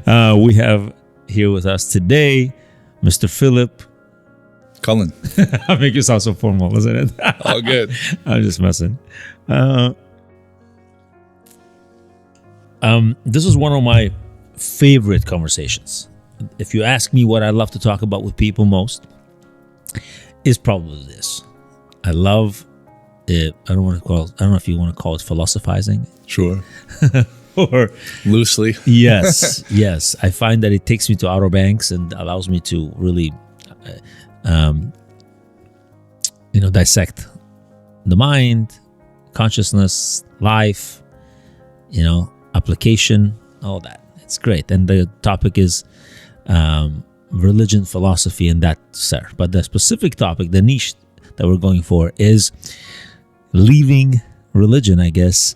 We have here with us today Mr. Philip Cullin. I make you sound so formal, isn't it? All good. I'm just messing. This is one of my favorite conversations. If you ask me what I love to talk about with people most, is probably this. I love it. I don't know if you want to call it philosophizing. Sure. Or loosely. Yes. I find that it takes me to Outer Banks and allows me to really, dissect the mind, consciousness, life, application, all that. It's great. And the topic is religion, philosophy, and that, sir. But the specific topic, the niche that we're going for is leaving religion, I guess.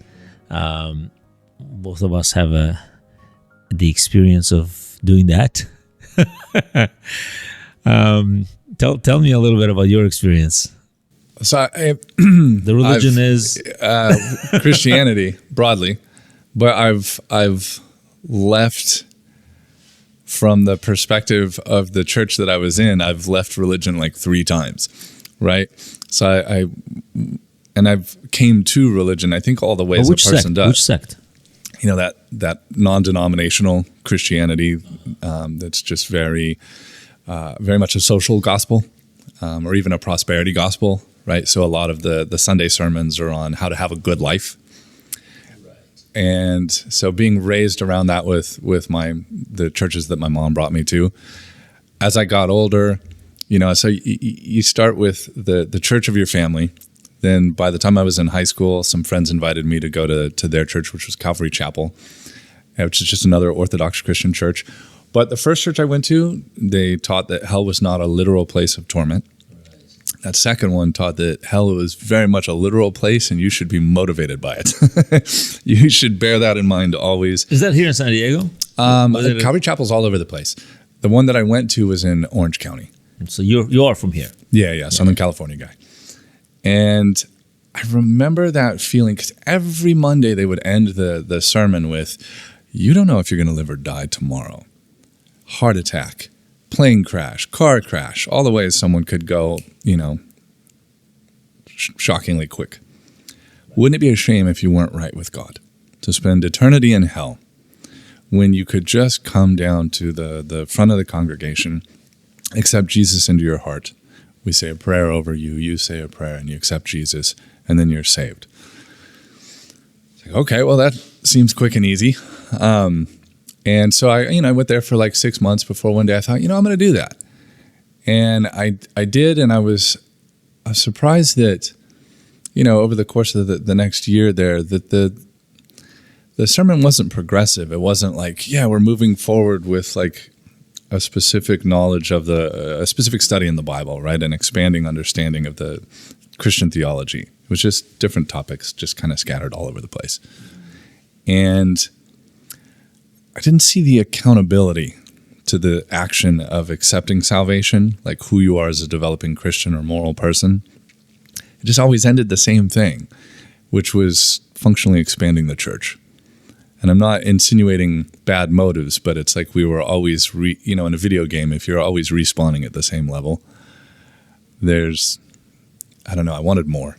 Both of us have the experience of doing that. Tell me a little bit about your experience. So the religion is Christianity broadly, but I've left from the perspective of the church that I was in. I've left religion like 3 times, right? So I've came to religion, I think, all the ways a person does. Which sect? That non-denominational Christianity that's just very much a social gospel, or even a prosperity gospel, right? So a lot of the Sunday sermons are on how to have a good life. And so being raised around that with the churches that my mom brought me to, as I got older, so you start with the church of your family. Then by the time I was in high school, some friends invited me to go to their church, which was Calvary Chapel, which is just another Orthodox Christian church. But the first church I went to, they taught that hell was not a literal place of torment. That second one taught that hell was very much a literal place and you should be motivated by it. You should bear that in mind always. Is that here in San Diego? Calvary Chapel's all over the place. The one that I went to was in Orange County. So you are from here? Yeah. Southern California guy. And I remember that feeling because every Monday they would end the sermon with, you don't know if you're going to live or die tomorrow. Heart attack, plane crash, car crash, all the ways someone could go, shockingly quick. Wouldn't it be a shame if you weren't right with God to spend eternity in hell when you could just come down to the front of the congregation, accept Jesus into your heart? We say a prayer over you, you say a prayer, and you accept Jesus, and then you're saved. It's like, okay, well, that seems quick and easy. And so I went there for like 6 months before one day I thought, I'm going to do that. And I did, and I was surprised that, over the course of the next year there, that the sermon wasn't progressive. It wasn't like, we're moving forward with like a specific knowledge of a specific study in the Bible, right? An expanding understanding of the Christian theology. It was just different topics, just kind of scattered all over the place. And I didn't see the accountability to the action of accepting salvation, like who you are as a developing Christian or moral person. It just always ended the same thing, which was functionally expanding the church. And I'm not insinuating bad motives, but it's like we were always, in a video game, if you're always respawning at the same level, I wanted more.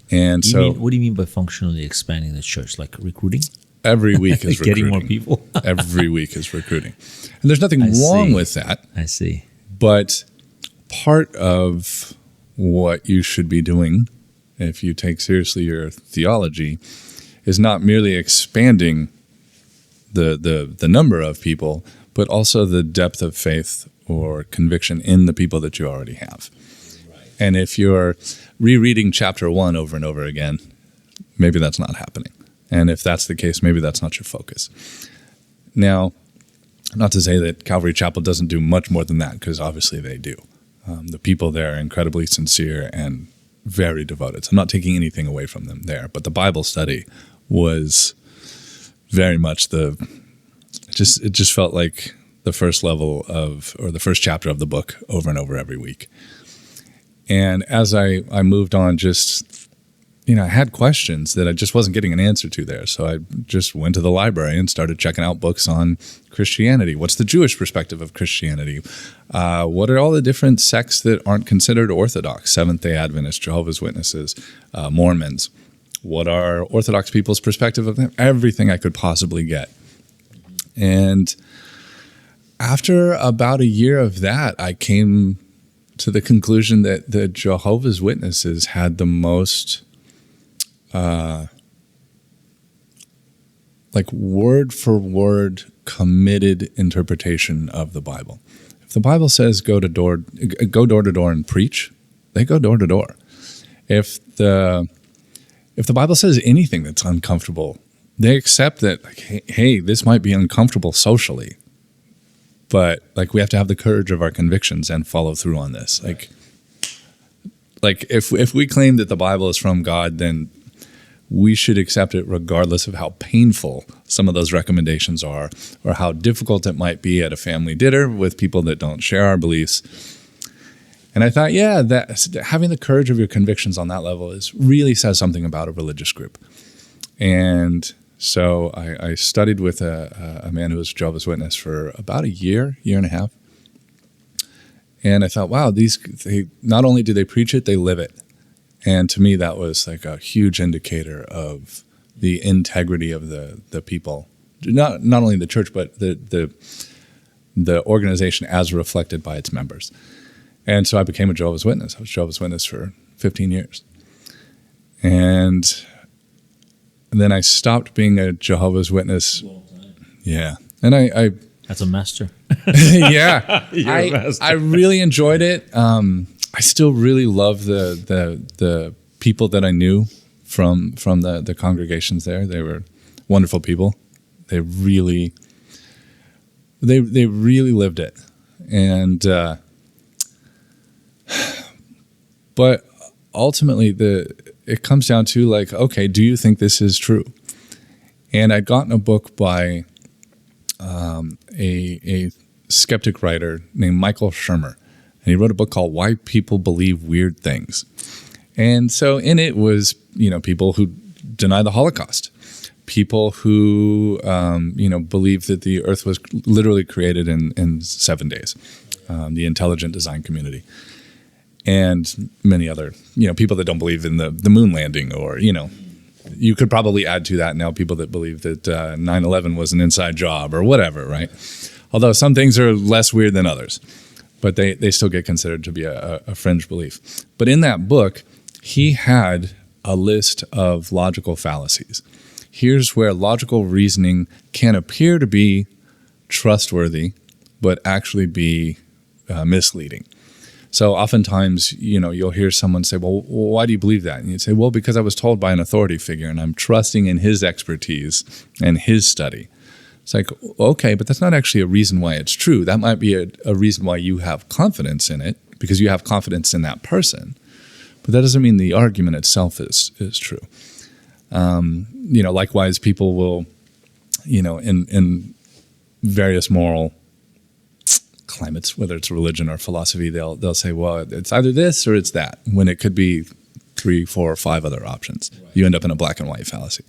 And what do you mean by functionally expanding the church? Like recruiting? Every week is recruiting. Getting more people? Every week is recruiting. And there's nothing wrong with that. I see. But part of what you should be doing, if you take seriously your theology, is not merely expanding the number of people, but also the depth of faith or conviction in the people that you already have. Right. And if you're rereading chapter 1 over and over again, maybe that's not happening. And if that's the case, maybe that's not your focus. Now, not to say that Calvary Chapel doesn't do much more than that, because obviously they do. The people there are incredibly sincere and very devoted. So I'm not taking anything away from them there. But the Bible study was very much it just felt like the first level or the first chapter of the book over and over every week. And as I moved on, just, I had questions that I just wasn't getting an answer to there. So I just went to the library and started checking out books on Christianity. What's the Jewish perspective of Christianity? What are all the different sects that aren't considered Orthodox? Seventh-day Adventists, Jehovah's Witnesses, Mormons. What are Orthodox people's perspective of them? Everything I could possibly get. And after about a year of that, I came to the conclusion that the Jehovah's Witnesses had the most word for word committed interpretation of the Bible. If the Bible says go door to door and preach, they go door to door. If the Bible says anything that's uncomfortable, they accept that, hey, this might be uncomfortable socially, but we have to have the courage of our convictions and follow through on this. If we claim that the Bible is from God, then we should accept it regardless of how painful some of those recommendations are, or how difficult it might be at a family dinner with people that don't share our beliefs. And I thought, that having the courage of your convictions on that level really says something about a religious group. And so I studied with a man who was a Jehovah's Witness for about a year and a half. And I thought, wow, they not only do they preach it, they live it. And to me, that was a huge indicator of the integrity of the people, not only the church, but the organization as reflected by its members. And so I became a Jehovah's Witness. I was a Jehovah's Witness for 15 years. And then I stopped being a Jehovah's Witness. Yeah. And I That's a master. Yeah. You're a master. I really enjoyed it. I still really love the people that I knew from the congregations there. They were wonderful people. They really lived it. And but ultimately it comes down to okay, do you think this is true? And I'd gotten a book by a skeptic writer named Michael Shermer. And he wrote a book called Why People Believe Weird Things. And so in it was, people who deny the Holocaust, people who, believe that the earth was literally created in 7 days, the intelligent design community, and many other, people that don't believe in the moon landing, or, you could probably add to that now people that believe that 9/11 was an inside job or whatever, right? Although some things are less weird than others. But they still get considered to be a fringe belief. But in that book, he had a list of logical fallacies. Here's where logical reasoning can appear to be trustworthy, but actually be misleading. So oftentimes, you'll hear someone say, well, why do you believe that? And you'd say, well, because I was told by an authority figure, and I'm trusting in his expertise and his study. It's okay, but that's not actually a reason why it's true. That might be a reason why you have confidence in it, because you have confidence in that person. But that doesn't mean the argument itself is true. Likewise, people will, in various moral climates, whether it's religion or philosophy, they'll say, well, it's either this or it's that, when it could be 3, 4, or 5 other options. Right. You end up in a black and white fallacy.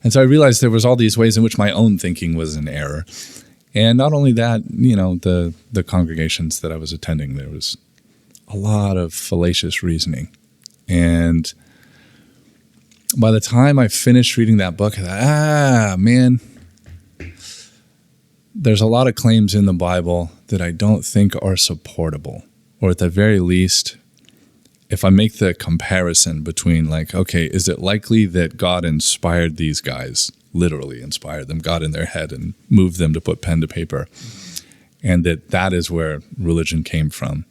And so I realized there was all these ways in which my own thinking was in error. And not only that, the congregations that I was attending, there was a lot of fallacious reasoning. And by the time I finished reading that book, I thought, man, there's a lot of claims in the Bible that I don't think are supportable. Or at the very least, if I make the comparison between okay, is it likely that God inspired these guys, literally inspired them, got in their head and moved them to put pen to paper, and that is where religion came from?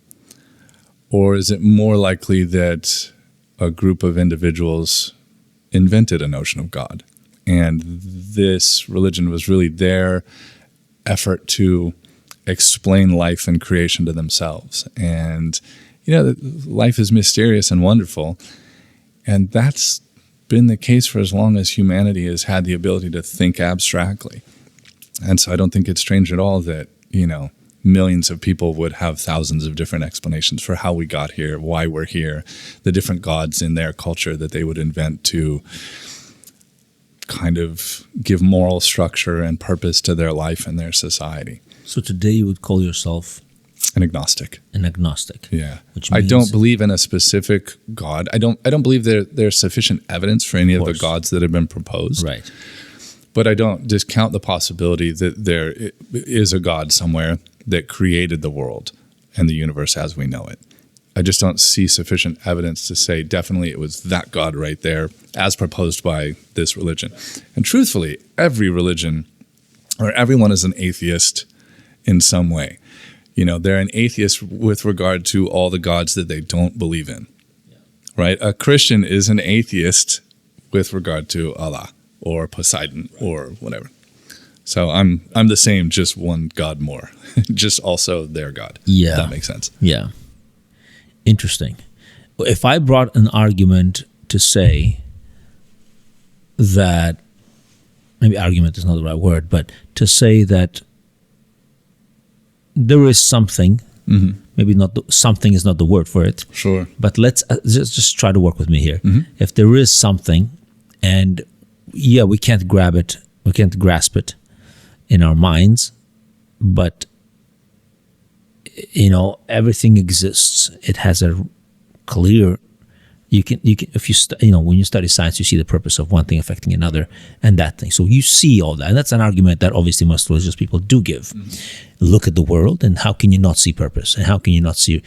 Or is it more likely that a group of individuals invented a notion of God, and this religion was really their effort to explain life and creation to themselves? And life is mysterious and wonderful, and that's been the case for as long as humanity has had the ability to think abstractly. And so I don't think it's strange at all that, millions of people would have thousands of different explanations for how we got here, why we're here, the different gods in their culture that they would invent to kind of give moral structure and purpose to their life and their society. So today you would call yourself an agnostic. An agnostic. Yeah. Which I means, don't believe in a specific God. I don't believe there's sufficient evidence for any of the gods that have been proposed. Right. But I don't discount the possibility that there is a God somewhere that created the world and the universe as we know it. I just don't see sufficient evidence to say definitely it was that God right there as proposed by this religion. And truthfully, every religion or everyone is an atheist in some way. You know, they're an atheist with regard to all the gods that they don't believe in, right? A Christian is an atheist with regard to Allah or Poseidon or whatever. So I'm the same, just one God more, just also their God. Yeah. If that makes sense. Yeah. Interesting. If I brought an argument to say that, maybe argument is not the right word, but to say that there is something, maybe not, something is not the word for it. Sure. But let's just try to work with me here. Mm-hmm. If there is something, and yeah, we can't grab it, we can't grasp it in our minds, but you know, everything exists. It has a clear. You can if you when you study science, you see the purpose of one thing affecting another, and that thing. So you see all that, and that's an argument that obviously most religious people do give. Look at the world, and how can you not see purpose? And how can you not see,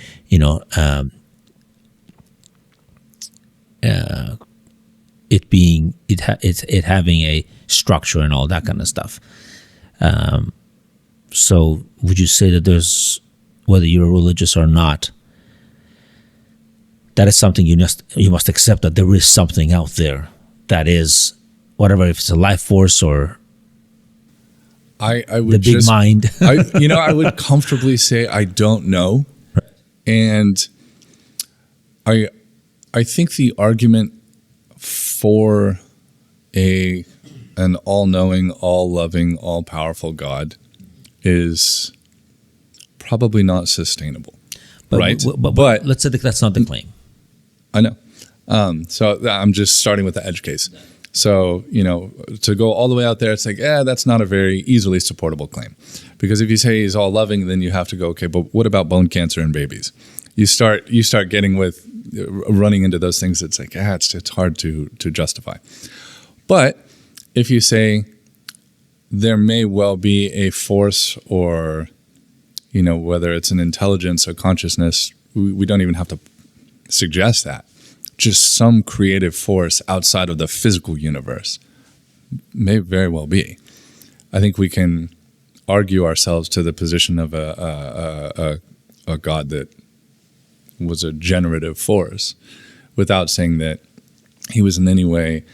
it being it having a structure and all that kind of stuff. So would you say that there's, whether you're religious or not, that is something you must accept, that there is something out there that is, whatever, if it's a life force or I would the big mind. I would comfortably say I don't know. And I think the argument for an all-knowing, all-loving, all-powerful God is probably not sustainable. Right? But let's say that's not the claim. I know. So I'm just starting with the edge case. So, to go all the way out there, it's like, that's not a very easily supportable claim. Because if you say he's all loving, then you have to go, okay, but what about bone cancer in babies? You start running into those things. It's like, it's hard to justify. But if you say there may well be a force or, whether it's an intelligence, a consciousness, we don't even have to suggest that. Just some creative force outside of the physical universe may very well be. I think we can argue ourselves to the position of a God that was a generative force without saying that he was in any way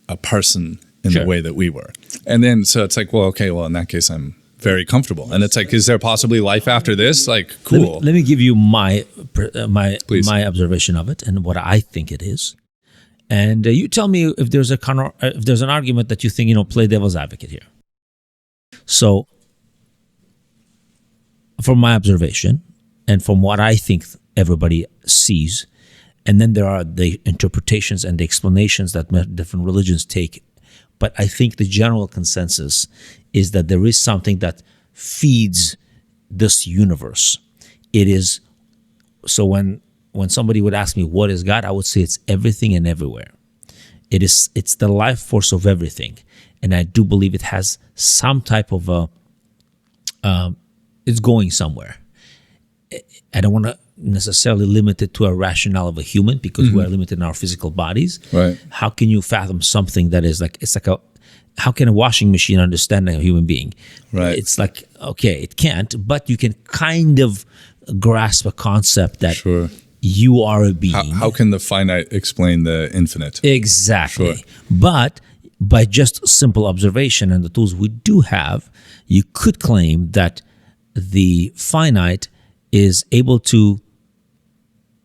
a person in the way that we were. And then, so it's like, well, okay, well, in that case, I'm very comfortable. And it's like, is there possibly life after this? Like, cool. Let me give you my observation of it and what I think it is. And you tell me if there's an argument that you think, play devil's advocate here. So, from my observation and from what I think everybody sees, and then there are the interpretations and the explanations that different religions take. But I think the general consensus is that there is something that feeds this universe. It is, so when somebody would ask me, what is God? I would say it's everything and everywhere. It's the life force of everything. And I do believe it has some type of it's going somewhere. I don't want to necessarily limit it to a rationale of a human, because we are limited in our physical bodies. Right. How can you fathom something that is like, how can a washing machine understand a human being? Right. It's like, okay, it can't, but you can kind of grasp a concept that you are a being. How can the finite explain the infinite? Exactly. Sure. But by just simple observation and the tools we do have, you could claim that the finite is able to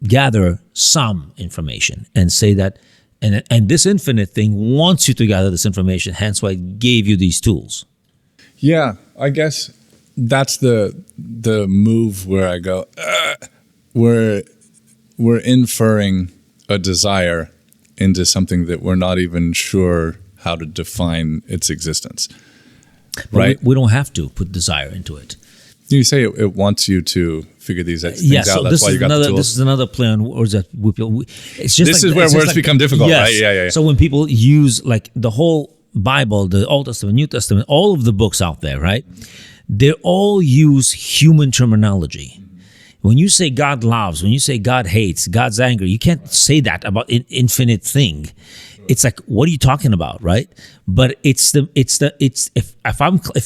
gather some information and say that, and this infinite thing wants you to gather this information, hence why it gave you these tools. Yeah, I guess that's the move where I go, we're inferring a desire into something that we're not even sure how to define its existence. But Right? we don't have to put desire into it. You say it wants you to figure these things Yeah, out. so That's why you got the tools. this is another play on words that it's just This is where words become difficult, yes. right? Yeah. So when people use like the whole Bible, the Old Testament, New Testament, all of the books out there, right? They all use human terminology. When you say God loves, when you say God hates, God's angry, you can't say that about an infinite thing. It's like, what are you talking about, right? But if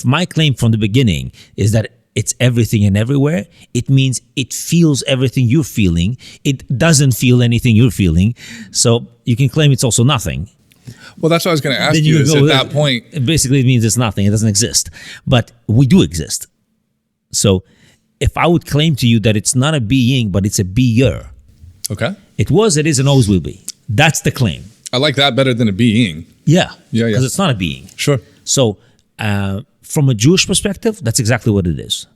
my claim from the beginning is that it's everything and everywhere, it means it feels everything you're feeling. It doesn't feel anything you're feeling. So you can claim it's also nothing. Well, that's what I was going to ask Then you. can Is go at with that point, basically it means it's nothing. It doesn't exist. But we do exist. So if I would claim to you that it's not a being, but it's a beer, okay, it was, it is, and always will be. That's the claim. I like that better than a being. Yeah. Yeah. Because it's not a being. Sure. So from a Jewish perspective, that's exactly what it is.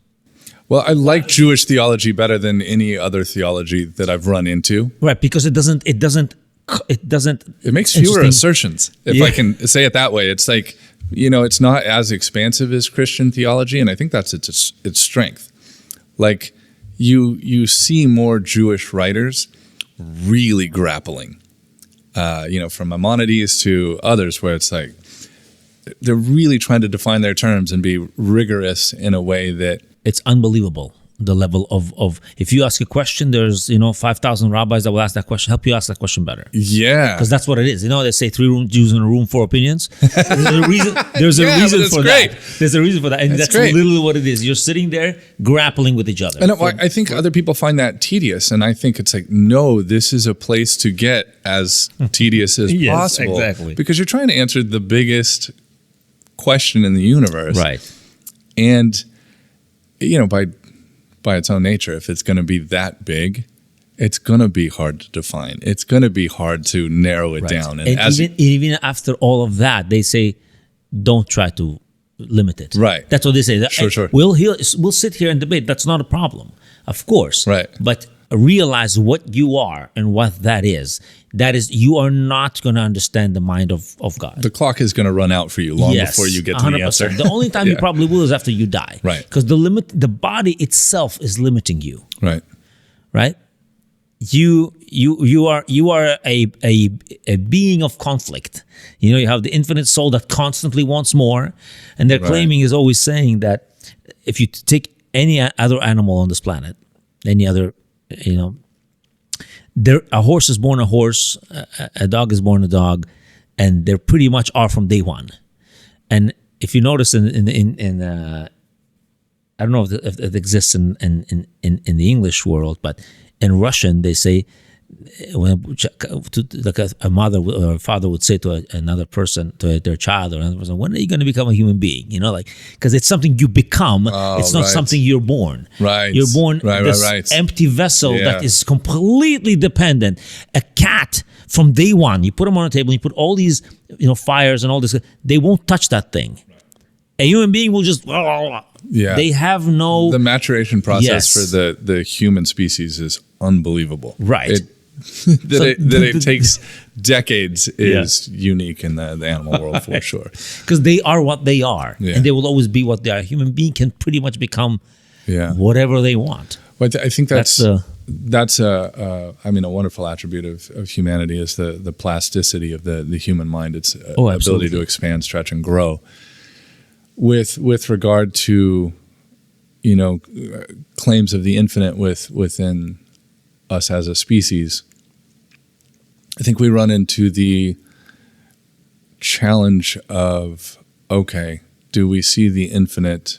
Well, I like Jewish theology better than any other theology that I've run into. Right, because it doesn't. It makes fewer Interesting. assertions, if I can say it that way. It's like, it's not as expansive as Christian theology, and I think that's its strength. Like, you see more Jewish writers really grappling, from Maimonides to others, where it's like they're really trying to define their terms and be rigorous in a way that It's unbelievable, the level of if you ask a question, there's 5,000 rabbis that will ask that question, help you ask that question better. Yeah. Because that's what it is. They say 3 Jews in a room, 4 opinions. There's a reason. There's a reason that's for great. that. There's a reason for that, and that's great. literally what it is. You're sitting there grappling with each other. And I think other people find that tedious, and I think it's like, no, this is a place to get as tedious as Yes, possible. exactly. Because you're trying to answer the biggest question in the universe. Right. And, by its own nature, if it's going to be that big, it's going to be hard to define. It's going to be hard to narrow it down. And even after all of that, they say, don't try to limit it. Right. That's what they say. Sure. We'll sit here and debate. That's not a problem, of course. Right. But realize what you are and what that is. That is, you are not going to understand the mind of God. The clock is going to run out for you long before you get to 100%. The answer. The only time you probably will is after you die. Right. Because the body itself is limiting you. Right. Right. You are a being of conflict. You have the infinite soul that constantly wants more, and their claiming is always saying that if you take any other animal on this planet, any other, a horse is born a horse, a dog is born a dog, and they pretty much are from day one. And if you notice in I don't know if it exists in the English world, but in Russian they say, like a mother or a father would say to another person, to their child or another person, when are you going to become a human being? Because it's something you become. It's not something you're born. Right. You're born this empty vessel that is completely dependent. A cat from day one, you put them on a table, you put all these fires and all this, they won't touch that thing. A human being will just they have no. The maturation process for the human species is unbelievable. Right. It takes decades is unique in the animal world for sure. Because they are what they are, and they will always be what they are. A human being can pretty much become whatever they want. Well, I think that's a wonderful attribute of humanity is the plasticity of the human mind. Its ability to expand, stretch, and grow. With regard to claims of the infinite within us as a species, I think we run into the challenge of, okay, do we see the infinite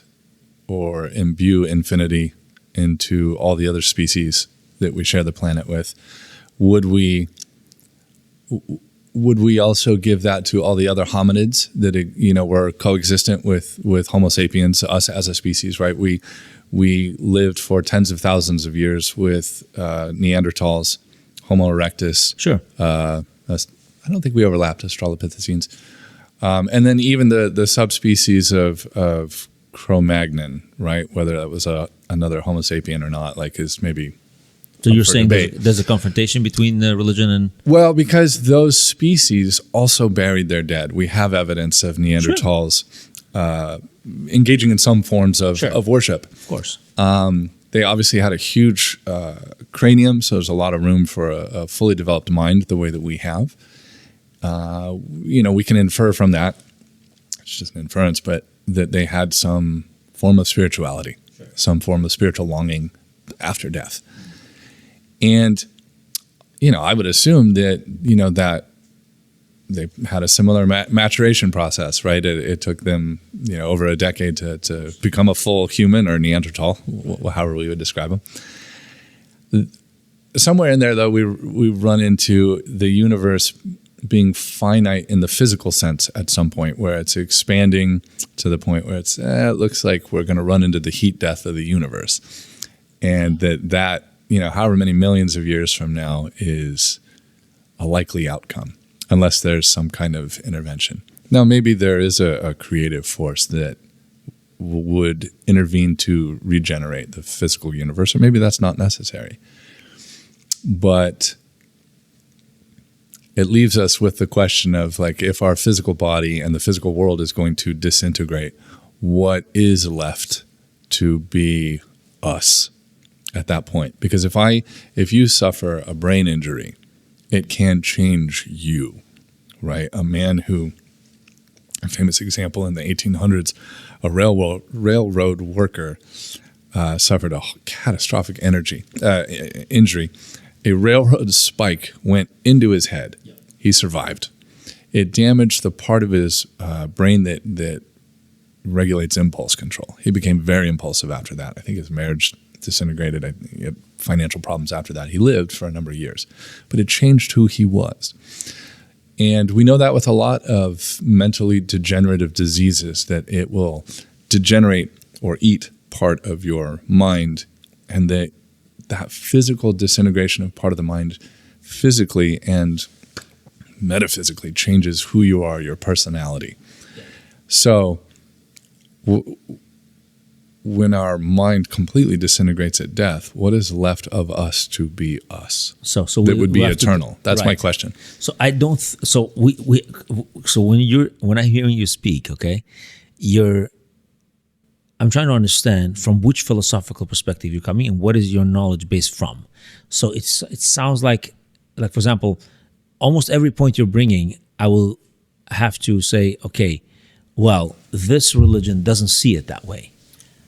or imbue infinity into all the other species that we share the planet with? Would we also give that to all the other hominids that were coexistent with Homo sapiens, us as a species, right? We lived for tens of thousands of years with Neanderthals, Homo erectus. Sure. I don't think we overlapped Australopithecines. And then even the subspecies of Cro-Magnon, right? Whether that was another Homo sapien or not, like is maybe. So you're saying there's a confrontation between religion and... Well, because those species also buried their dead. We have evidence of Neanderthals engaging in some forms of worship. Of course. They obviously had a huge cranium, so there's a lot of room for a fully developed mind the way that we have. We can infer from that, it's just an inference, but that they had some form of spirituality, some form of spiritual longing after death. And, I would assume that, that they had a similar maturation process, right? It took them, over a decade to become a full human or Neanderthal, however we would describe them. Somewhere in there, though, we run into the universe being finite in the physical sense at some point, where it's expanding to the point where it looks like we're going to run into the heat death of the universe. And that however many millions of years from now is a likely outcome, unless there's some kind of intervention. Now, maybe there is a creative force that would intervene to regenerate the physical universe, or maybe that's not necessary. But it leaves us with the question of, like, if our physical body and the physical world is going to disintegrate, what is left to be us at that point? Because if you suffer a brain injury, it can change you, right? A man who, a famous example in the 1800s, a railroad worker suffered a catastrophic injury. A railroad spike went into his head. He survived. It damaged the part of his brain that regulates impulse control. He became very impulsive after that. I think his marriage disintegrated. He had financial problems after that. He lived for a number of years, but it changed who he was. And we know that with a lot of mentally degenerative diseases, that it will degenerate or eat part of your mind, and that physical disintegration of part of the mind physically and metaphysically changes who you are, your personality. So when our mind completely disintegrates at death, what is left of us to be us? So that would be eternal. That's my question. So I don't. So when I hear you speak, okay, I'm trying to understand from which philosophical perspective you're coming and what is your knowledge based from. So it sounds like for example, almost every point you're bringing, I will have to say, okay, well, this religion doesn't see it that way.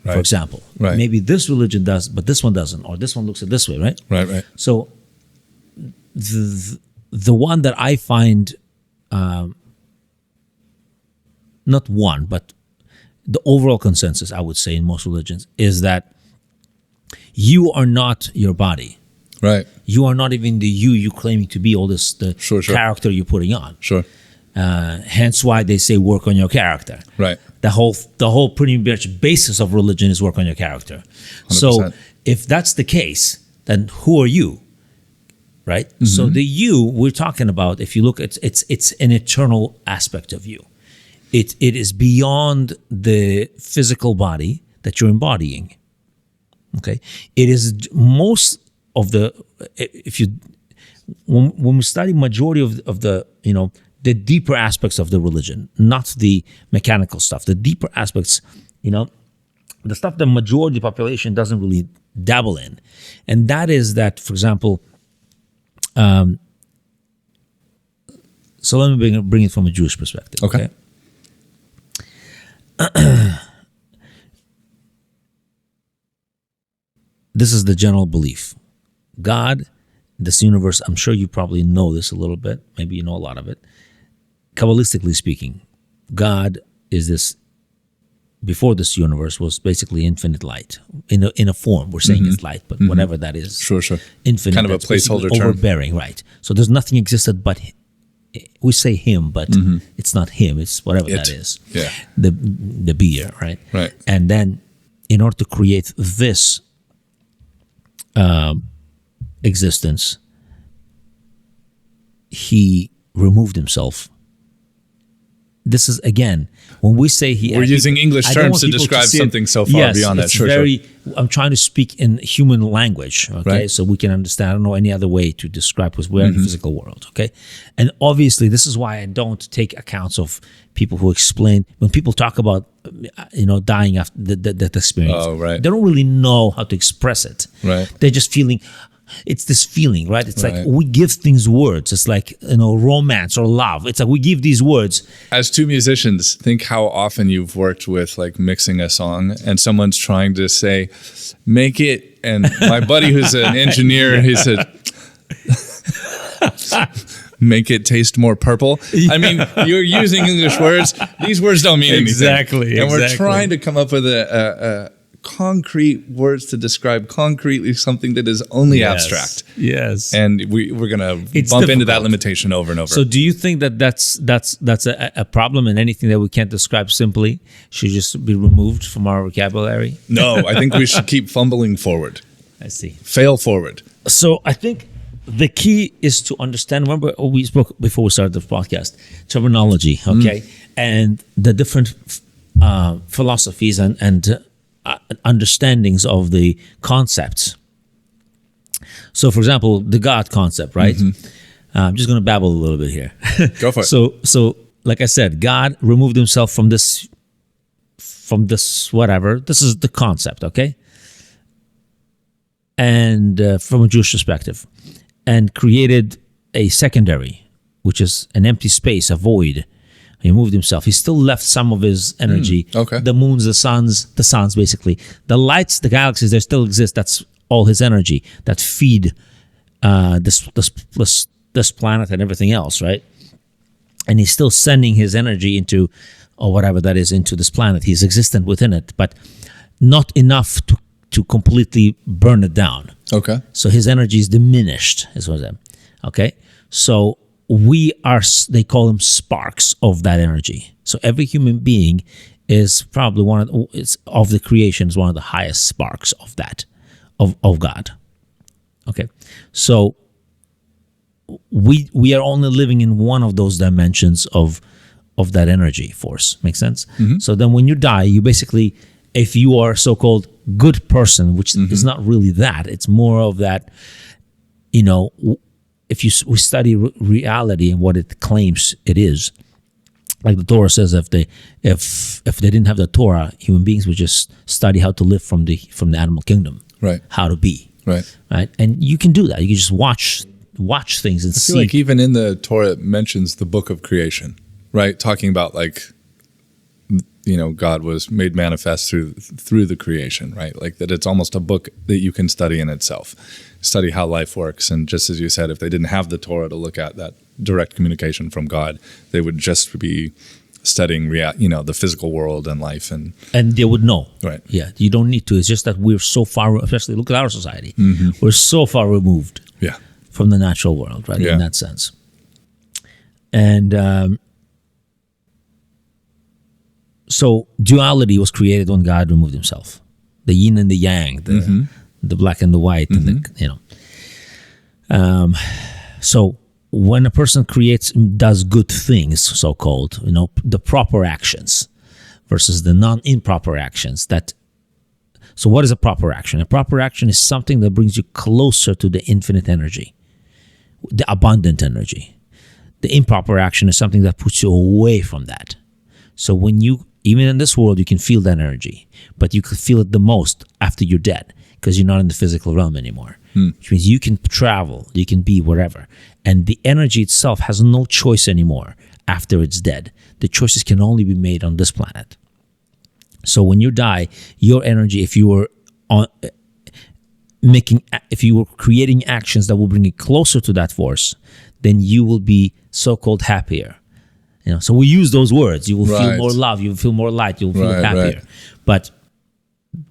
Right. For example, maybe this religion does, but this one doesn't, or this one looks at it this way, right? Right. So the one that I find, not one, but the overall consensus, I would say, in most religions is that you are not your body. Right. You are not even the you claiming to be, all this, the character you're putting on. Sure. Hence why they say work on your character. Right. The whole pretty much basis of religion is work on your character. 100%. So if that's the case, then who are you? Right? Mm-hmm. So the you we're talking about, if you look, it's an eternal aspect of you. It is beyond the physical body that you're embodying. Okay? It is most of the, when we study majority of the, the deeper aspects of the religion, not the mechanical stuff, the deeper aspects, the stuff the majority of the population doesn't really dabble in. And that is that, for example, so let me bring it from a Jewish perspective. Okay. This is the general belief. God, this universe, I'm sure you probably know this a little bit, maybe you know a lot of it. Kabbalistically speaking, God is this, before this universe was basically infinite light. In a form, we're saying it's light, but whatever that is. Sure. Infinite. Kind of a placeholder term. Overbearing, right. So there's nothing existed but, we say him, but it's not him, it's whatever that is. Yeah. The beer, right? Right. And then in order to create this existence, he removed himself, this is, again, when we say we're using English terms to describe something so far beyond that. Sure. I'm trying to speak in human language, okay, right. so we can understand. I don't know any other way to describe, because we're in the physical world, okay? And obviously, this is why I don't take accounts of people who explain, when people talk about, dying after that experience, right. they don't really know how to express it. Right. They're just feeling, it's this feeling, right? It's right. like we give things words. It's like, romance or love. It's like we give these words. As two musicians, think how often you've worked with like mixing a song and someone's trying to say, make it. And my buddy who's an engineer, he said, make it taste more purple. I mean, you're using English words. These words don't mean anything. Exactly. And we're trying to come up with a concrete words to describe concretely something that is only abstract. Yes. And we're going to bump difficult. into that limitation over and over. So do you think that that's a problem, and anything that we can't describe simply should just be removed from our vocabulary? No, I think we should keep fumbling forward. I see. Fail forward. So I think the key is to understand, remember we spoke before we started the podcast, terminology, okay? And the different philosophies and understandings of the concepts. So, for example, the God concept, right? I'm just going to babble a little bit here. Go for it. So, like I said, God removed himself from this whatever. This is the concept, okay? And from a Jewish perspective, and created a secondary, which is an empty space, a void. He moved himself. He still left some of his energy. Okay. The moons, the suns basically. The lights, the galaxies, they still exist. That's all his energy that feed this planet and everything else, right? And he's still sending his energy into, or whatever that is, into this planet. He's existent within it, but not enough to completely burn it down. Okay. So his energy is diminished, is what I'm. Okay? So they call them sparks of that energy. So every human being is probably of the creation, is one of the highest sparks of that, of God. Okay? So we are only living in one of those dimensions of that energy force. Make sense? So then when you die, you basically, if you are a so-called good person, which is not really that, it's more of that, if we study reality and what it claims it is, like the Torah says, if they didn't have the Torah, human beings would just study how to live from the animal kingdom, right? How to be, right? And you can do that. You can just watch things and see. I feel like even in the Torah it mentions the book of creation, right? Talking about like, God was made manifest through the creation, right? Like that it's almost a book that you can study in itself, study how life works. And just as you said, if they didn't have the Torah to look at that direct communication from God, they would just be studying, the physical world and life. And they would know. Right. Yeah, you don't need to. It's just that we're so far, especially look at our society, we're so far removed from the natural world, right? In that sense. And so duality was created when God removed himself. The yin and the yang, the black and the white, and so when a person does good things, so-called, the proper actions versus the non-improper actions. So what is a proper action? A proper action is something that brings you closer to the infinite energy, the abundant energy. The improper action is something that puts you away from that. So when even in this world, you can feel that energy, but you could feel it the most after you're dead, because you're not in the physical realm anymore. Which means you can travel, you can be wherever. And the energy itself has no choice anymore after it's dead. The choices can only be made on this planet. So when you die, your energy, if you were creating actions that will bring you closer to that force, then you will be so-called happier. So we use those words. You will feel more love. You will feel more light. You will feel happier. Right. But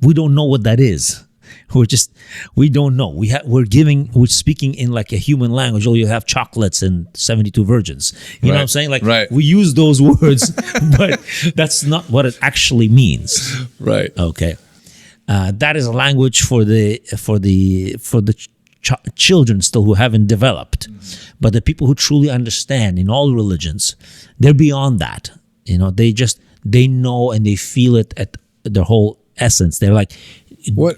we don't know what that is. We don't know. We're speaking in like a human language. Oh, you have chocolates and 72 virgins. You know what I'm saying? Like we use those words, but that's not what it actually means. Right. Okay. That is a language for the children still who haven't developed. But the people who truly understand in all religions, they're beyond that. They know and they feel it at their whole essence. They're like, what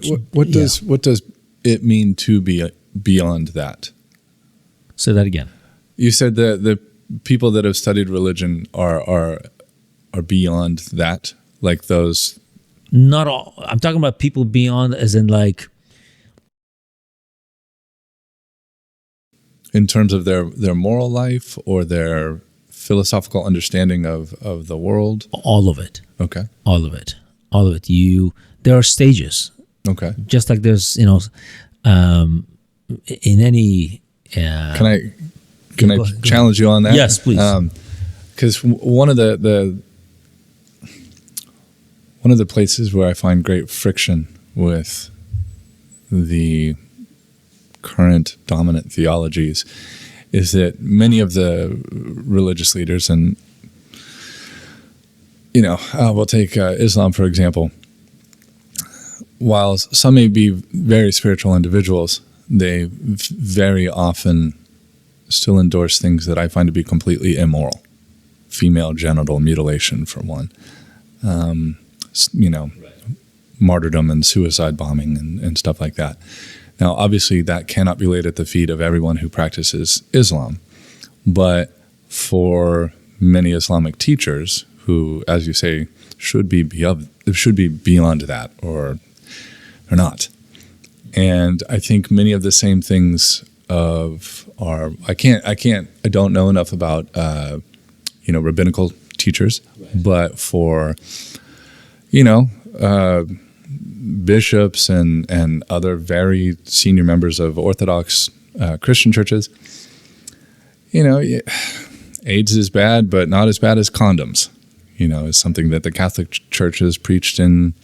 does it mean to be beyond that? Say that again. You said the people that have studied religion are beyond that, like those. Not all. I'm talking about people beyond, as in like, in terms of their moral life or their philosophical understanding of the world. All of it. Okay. All of it. There are stages. Okay. Just like there's, in any. Can I challenge you on that? Yes, please. Because one of the places where I find great friction with the current dominant theologies is that many of the religious leaders, and we'll take Islam for example. While some may be very spiritual individuals, they very often still endorse things that I find to be completely immoral. Female genital mutilation, for one. Martyrdom and suicide bombing and stuff like that. Now, obviously, that cannot be laid at the feet of everyone who practices Islam. But for many Islamic teachers who, as you say, should be beyond that or not. And I think many of the same things I don't know enough about rabbinical teachers, right. But for bishops and other very senior members of Orthodox Christian churches, AIDS is bad, but not as bad as condoms. Is something that the Catholic Church has preached in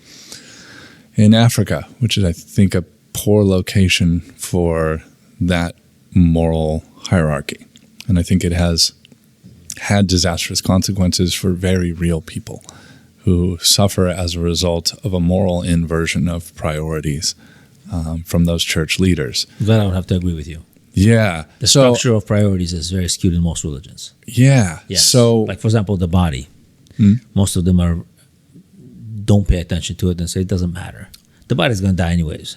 Africa, which is, I think, a poor location for that moral hierarchy. And I think it has had disastrous consequences for very real people who suffer as a result of a moral inversion of priorities from those church leaders. That I would have to agree with you. Yeah. The structure of priorities is very skewed in most religions. Yeah. Yes. So, like, for example, the body. Most of them don't pay attention to it and say it doesn't matter. The body's going to die anyways.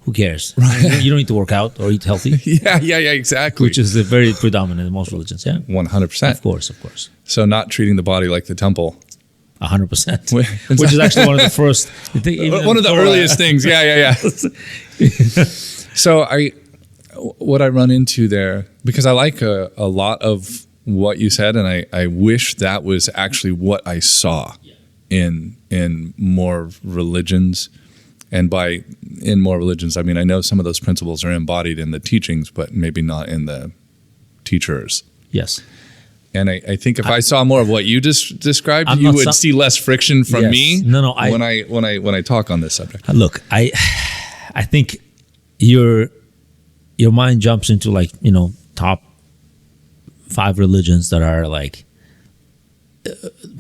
Who cares? Right. You don't need to work out or eat healthy. Yeah, exactly. Which is very predominant in most religions, yeah? 100%. Of course. So not treating the body like the temple. 100%. Which is actually one of the first... one of the earliest things. Yeah. So what I run into there, because I like a lot of what you said, and I wish that was actually what I saw in more religions. And in more religions, I mean, I know some of those principles are embodied in the teachings, but maybe not in the teachers. Yes. And I think if I saw more of what you just described, you would see less friction from me. No. When I talk on this subject. Look, I think your mind jumps into top 5 religions that are like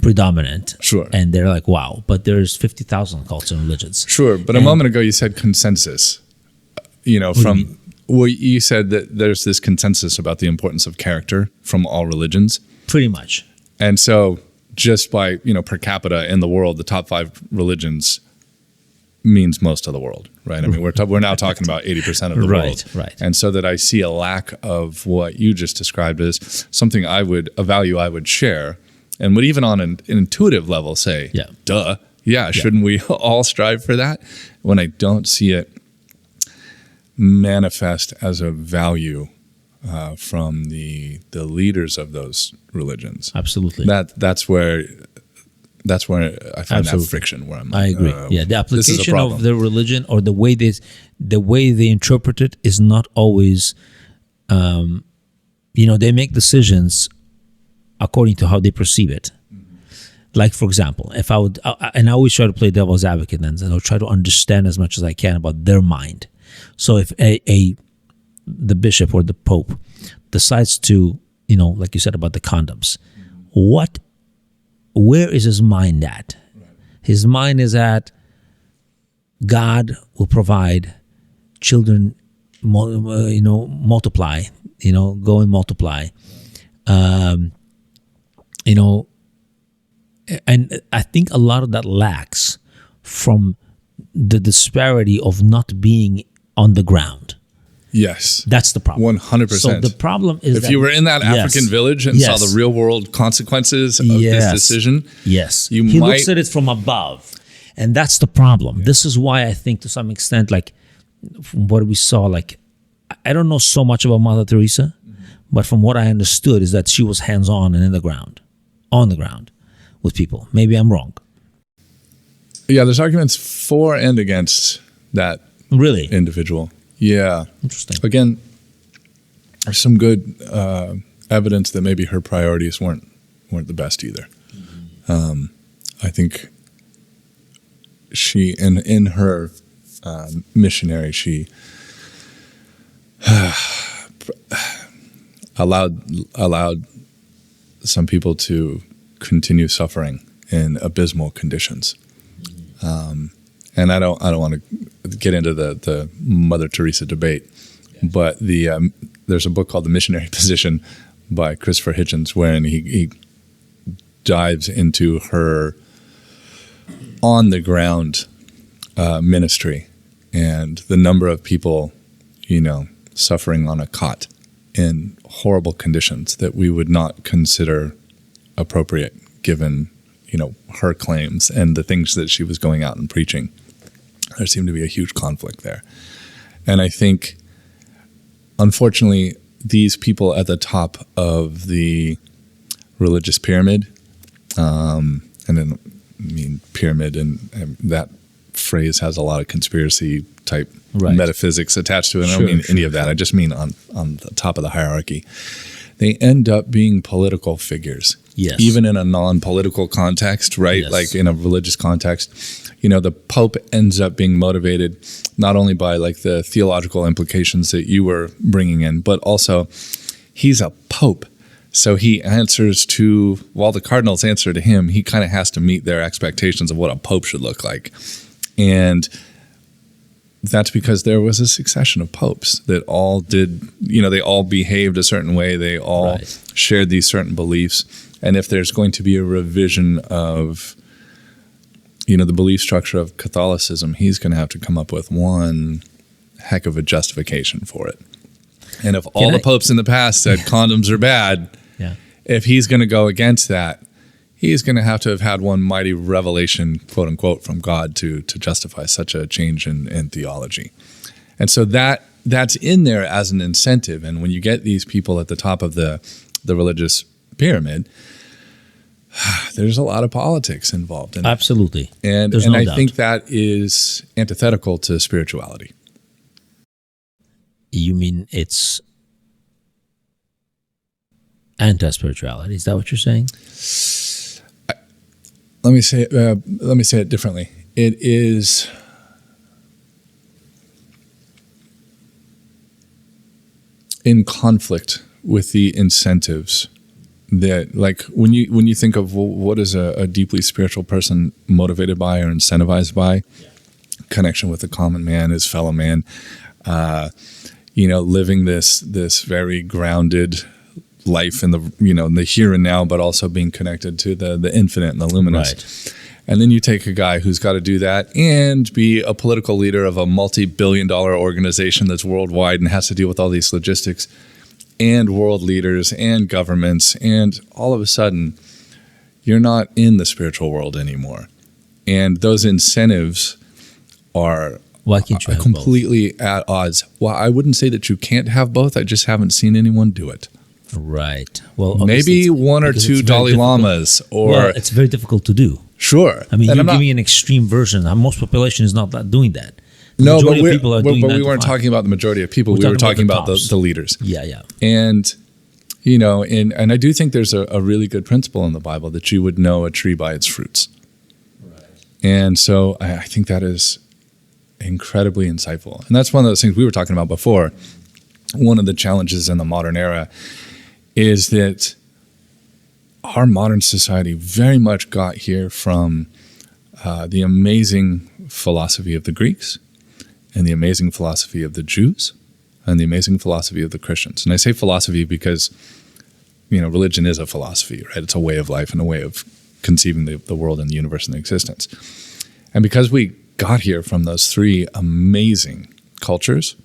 predominant. Sure. And they're like, wow, but there's 50,000 cults and religions. Sure. But a moment ago you said consensus. You said that there's this consensus about the importance of character from all religions. Pretty much. And so just by, per capita in the world, the top 5 religions means most of the world, right? I mean, we're now talking about 80% of the world. Right. And so that I see a lack of what you just described as something a value I would share, and would even on an intuitive level say, duh, shouldn't we all strive for that? When I don't see it manifest as a value from the leaders of those religions. Absolutely. That's where I find that friction. Where I agree. The application of the religion or the way they interpret it is not always. They make decisions according to how they perceive it. Like, for example, if I would, and I always try to play devil's advocate, and I'll try to understand as much as I can about their mind. So if the bishop or the pope decides to, like you said about the condoms, where is his mind at? His mind is at God will provide, children, multiply, go and multiply. And I think a lot of that lacks from the disparity of not being on the ground. Yes. That's the problem. 100%. So the problem is if you were in that African village and saw the real world consequences of this decision, he looks at it from above. And that's the problem. This is why I think to some extent, like from what we saw, like I don't know so much about Mother Teresa, but from what I understood is that she was hands-on and on the ground with people. Maybe I'm wrong. Yeah, there's arguments for and against that individual. Yeah. Interesting. Again, there's some good evidence that maybe her priorities weren't the best either. I think she, in her missionary, she allowed some people to continue suffering in abysmal conditions. And I don't want to get into the Mother Teresa debate, but there's a book called The Missionary Position by Christopher Hitchens, wherein he dives into her on the ground ministry and the number of people, suffering on a cot in horrible conditions that we would not consider appropriate given, her claims and the things that she was going out and preaching. There seemed to be a huge conflict there. And I think, unfortunately, these people at the top of the religious pyramid, and then pyramid, and that phrase has a lot of conspiracy type metaphysics attached to it. I don't mean any of that. I just mean on the top of the hierarchy. They end up being political figures. Yes. Even in a non-political context, right? Yes. Like in a religious context. The Pope ends up being motivated not only by like the theological implications that you were bringing in, but also he's a Pope. So he answers to, while the cardinals answer to him, he kind of has to meet their expectations of what a Pope should look like. And that's because there was a succession of popes that all did, they all behaved a certain way. They all shared these certain beliefs. And if there's going to be a revision of, the belief structure of Catholicism, he's going to have to come up with one heck of a justification for it. And if all the popes in the past said condoms are bad, if he's going to go against that, he's going to have had one mighty revelation, quote unquote, from God to justify such a change in theology. And so that's in there as an incentive. And when you get these people at the top of the religious pyramid, there's a lot of politics involved in it. Absolutely. And I think that is antithetical to spirituality. You mean it's anti-spirituality? Is that what you're saying? Let me say it differently. It is in conflict with the incentives that, like, when you think of what is a deeply spiritual person motivated by or incentivized by, connection with the common man, his fellow man, living this very grounded life in the in the here and now, but also being connected to the infinite and the luminous. Right. And then you take a guy who's got to do that and be a political leader of a multi-billion-dollar organization that's worldwide and has to deal with all these logistics and world leaders and governments, and all of a sudden you're not in the spiritual world anymore. And those incentives are completely at odds. Well, I wouldn't say that you can't have both. I just haven't seen anyone do it. Right. Well, maybe one or two Dalai Lamas, or it's very difficult to do. Sure. I mean, you're giving an extreme version. Most population is not doing that. No, but we weren't talking about the majority of people. We were talking about the leaders. Yeah. And and I do think there's a really good principle in the Bible that you would know a tree by its fruits. Right. And so I think that is incredibly insightful. And that's one of those things we were talking about before. One of the challenges in the modern era is that our modern society very much got here from the amazing philosophy of the Greeks and the amazing philosophy of the Jews and the amazing philosophy of the Christians. And I say philosophy because, religion is a philosophy, right? It's a way of life and a way of conceiving the world and the universe and existence. And because we got here from those three amazing cultures,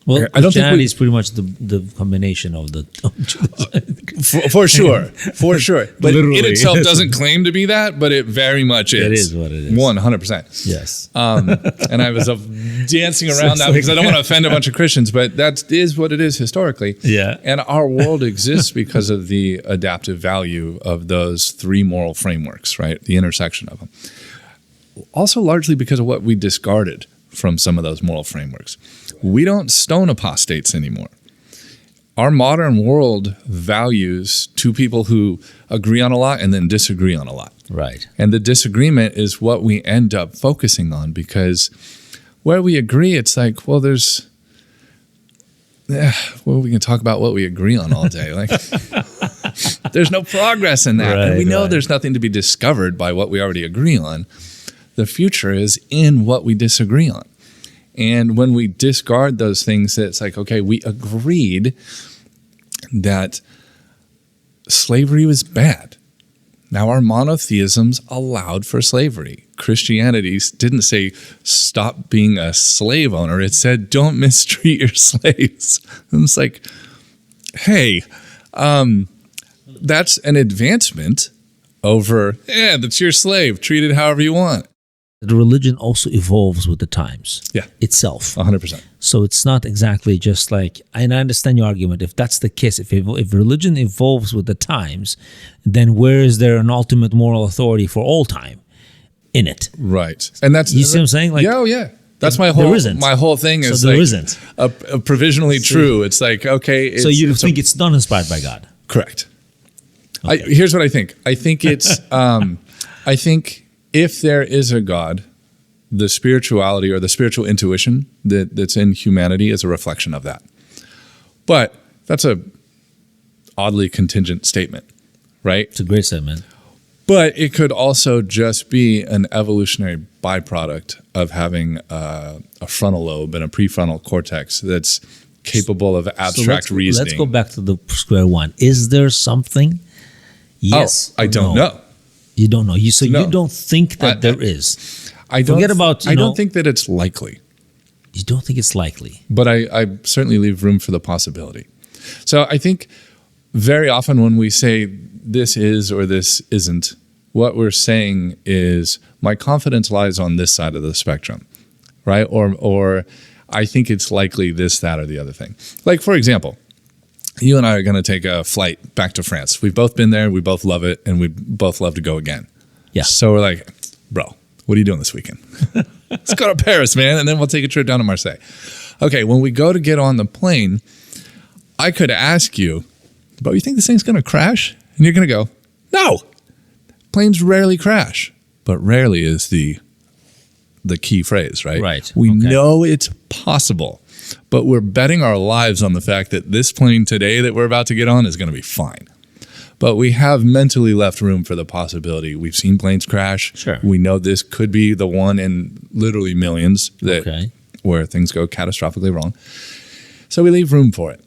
Well, I don't think Christianity is pretty much the combination of the. for sure. But Literally. it itself doesn't claim to be that, but it very much is. It is what it is. 100%. Yes. And I was dancing around that because I don't want to offend a bunch of Christians, but that is what it is historically. Yeah. And our world exists because of the adaptive value of those three moral frameworks, right? The intersection of them. Also largely because of what we discarded from some of those moral frameworks. We don't stone apostates anymore. Our modern world values two people who agree on a lot and then disagree on a lot. Right. And the disagreement is what we end up focusing on, because where we agree, it's like, well, we can talk about what we agree on all day. Like, there's no progress in that. And we know there's nothing to be discovered by what we already agree on. The future is in what we disagree on. And when we discard those things, it's like, okay, we agreed that slavery was bad. Now our monotheisms allowed for slavery. Christianity didn't say stop being a slave owner. It said don't mistreat your slaves. And it's like, hey, that's an advancement over, that's your slave. Treat it however you want. The religion also evolves with the times. Yeah. Itself. 100%. So it's not exactly just like, and I understand your argument. If that's the case, if religion evolves with the times, then where is there an ultimate moral authority for all time in it? Right. And that's, you see what I'm saying? Like, yeah. That's my whole thing is so there like isn't. A provisionally true. It's like, okay. So you think it's not inspired by God? Correct. Okay. Here's what I think. I think it's, I think if there is a God, the spirituality or the spiritual intuition that's in humanity is a reflection of that. But that's a oddly contingent statement, right? It's a great statement. But it could also just be an evolutionary byproduct of having a frontal lobe and a prefrontal cortex that's capable of abstract reasoning. Let's go back to the square one. Is there something? Yes. I don't know. You don't know. You don't think that there is. I don't think that it's likely. You don't think it's likely. But I certainly leave room for the possibility. So I think very often when we say this is or this isn't, what we're saying is my confidence lies on this side of the spectrum, right? Or I think it's likely this, that, or the other thing. Like, for example, you and I are going to take a flight back to France. We've both been there. We both love it. And we both love to go again. Yeah. So we're like, bro, what are you doing this weekend? Let's go to Paris, man. And then we'll take a trip down to Marseille. Okay. When we go to get on the plane, I could ask you, but you think this thing's going to crash? And you're going to go, no. Planes rarely crash. But rarely is the key phrase, right? Right. We know it's possible. But we're betting our lives on the fact that this plane today that we're about to get on is going to be fine. But we have mentally left room for the possibility. We've seen planes crash. Sure. We know this could be the one in literally millions where things go catastrophically wrong. So we leave room for it.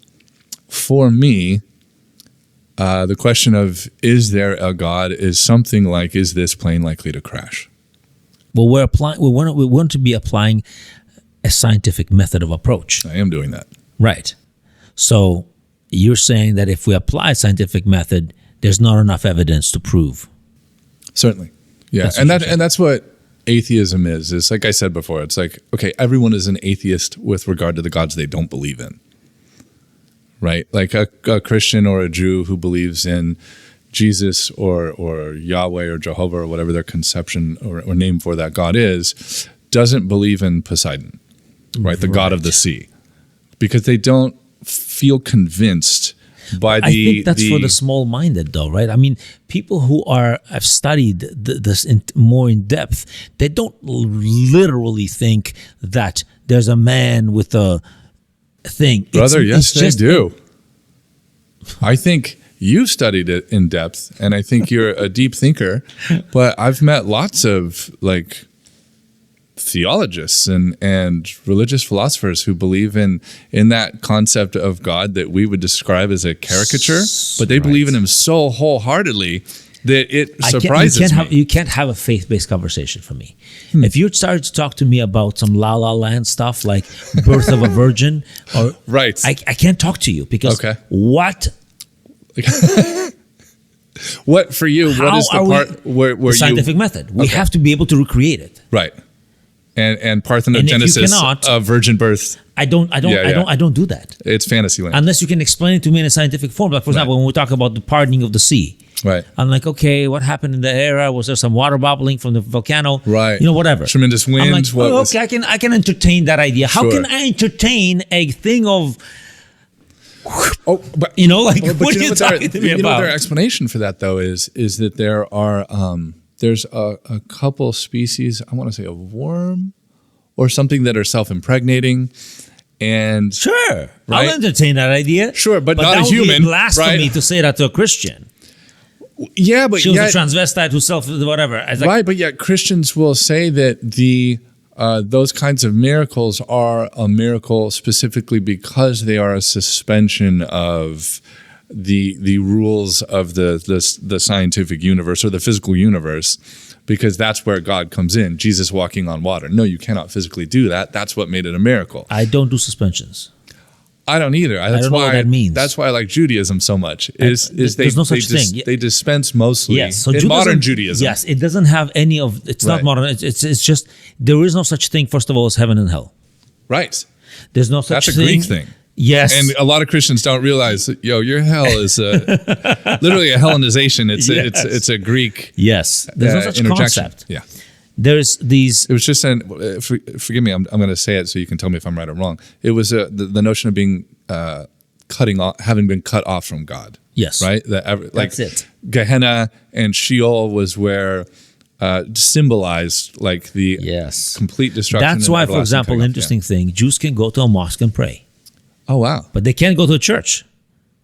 For me, the question of is there a God is something like, is this plane likely to crash? Well, we want to be applying a scientific method of approach. I am doing that. Right. So you're saying that if we apply a scientific method, there's not enough evidence to prove. Certainly. Yeah. And that's what atheism is. It's like I said before, it's like, okay, everyone is an atheist with regard to the gods they don't believe in. Right? Like a Christian or a Jew who believes in Jesus or Yahweh or Jehovah or whatever their conception or name for that God is, doesn't believe in Poseidon. Right, the god of the sea, because they don't feel convinced by the. I think that's for the small-minded, though, right? I mean, people who have studied this more in depth, they don't literally think that there's a man with a thing. Brother, yes, they do. I think you studied it in depth, and I think you're a deep thinker. But I've met lots of theologists and religious philosophers who believe in that concept of God that we would describe as a caricature, but they believe in him so wholeheartedly that it surprises me. You can't have a faith-based conversation for me. If you started to talk to me about some La La Land stuff like birth of a virgin, or right, I can't talk to you because what? What for you? What is the part where the scientific method? We have to be able to recreate it, right? And parthenogenesis of virgin birth. I don't do that. It's fantasy land. Unless you can explain it to me in a scientific form. Like, for example, when we talk about the pardoning of the sea. Right. I'm like, okay, what happened in the era? Was there some water bubbling from the volcano? Right. Whatever. Tremendous wind. I'm like, I can entertain that idea. How can I entertain a thing of... but what are you talking to me about? Their explanation for that, though, is that there are... there's a couple species, I want to say a worm or something that are self-impregnating, and sure, right? I'll entertain that idea. Sure, but not that a would human, be blasphemy to say that to a Christian. Yeah, but she was a transvestite who whatever. Right, but yet Christians will say that those kinds of miracles are a miracle specifically because they are a suspension of the rules of the scientific universe or the physical universe, because that's where God comes in. Jesus walking on water. No, you cannot physically do that. That's what made it a miracle. I don't do suspensions. I don't either. I don't know what that means. That's why I like Judaism so much. There's no such thing. They dispense mostly so in modern Judaism. Yes, it doesn't have any of. It's not modern. It's just there is no such thing. First of all, as heaven and hell. Right. There's no such thing. That's a Greek thing. Yes. And a lot of Christians don't realize that, your hell is literally a Hellenization. It's a Greek. Yes. There's no such concept. Yeah. There's these. It was just forgive me. I'm going to say it so you can tell me if I'm right or wrong. It was the notion of being having been cut off from God. Yes. Right. That's it. Gehenna and Sheol was where symbolized like the complete destruction. That's why, for example, interesting thing: Jews can go to a mosque and pray. Oh, wow. But they can't go to a church.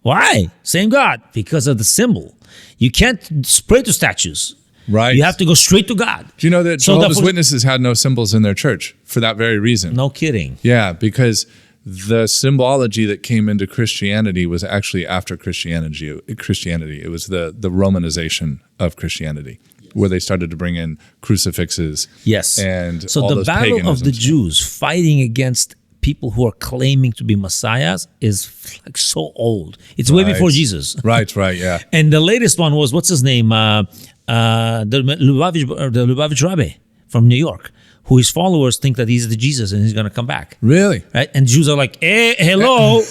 Why? Same God. Because of the symbol. You can't pray to statues. Right. You have to go straight to God. Do you know that Jehovah's Witnesses had no symbols in their church for that very reason? No kidding. Yeah, because the symbology that came into Christianity was actually after Christianity. It was the Romanization of Christianity, where they started to bring in crucifixes. Yes. And so the battle of the Jews fighting against people who are claiming to be messiahs is like so old. It's way before Jesus. Right, yeah. And the latest one was, what's his name? The Lubavitch Rabbi from New York, who his followers think that he's the Jesus and he's going to come back. Really? Right? And Jews are like, hello.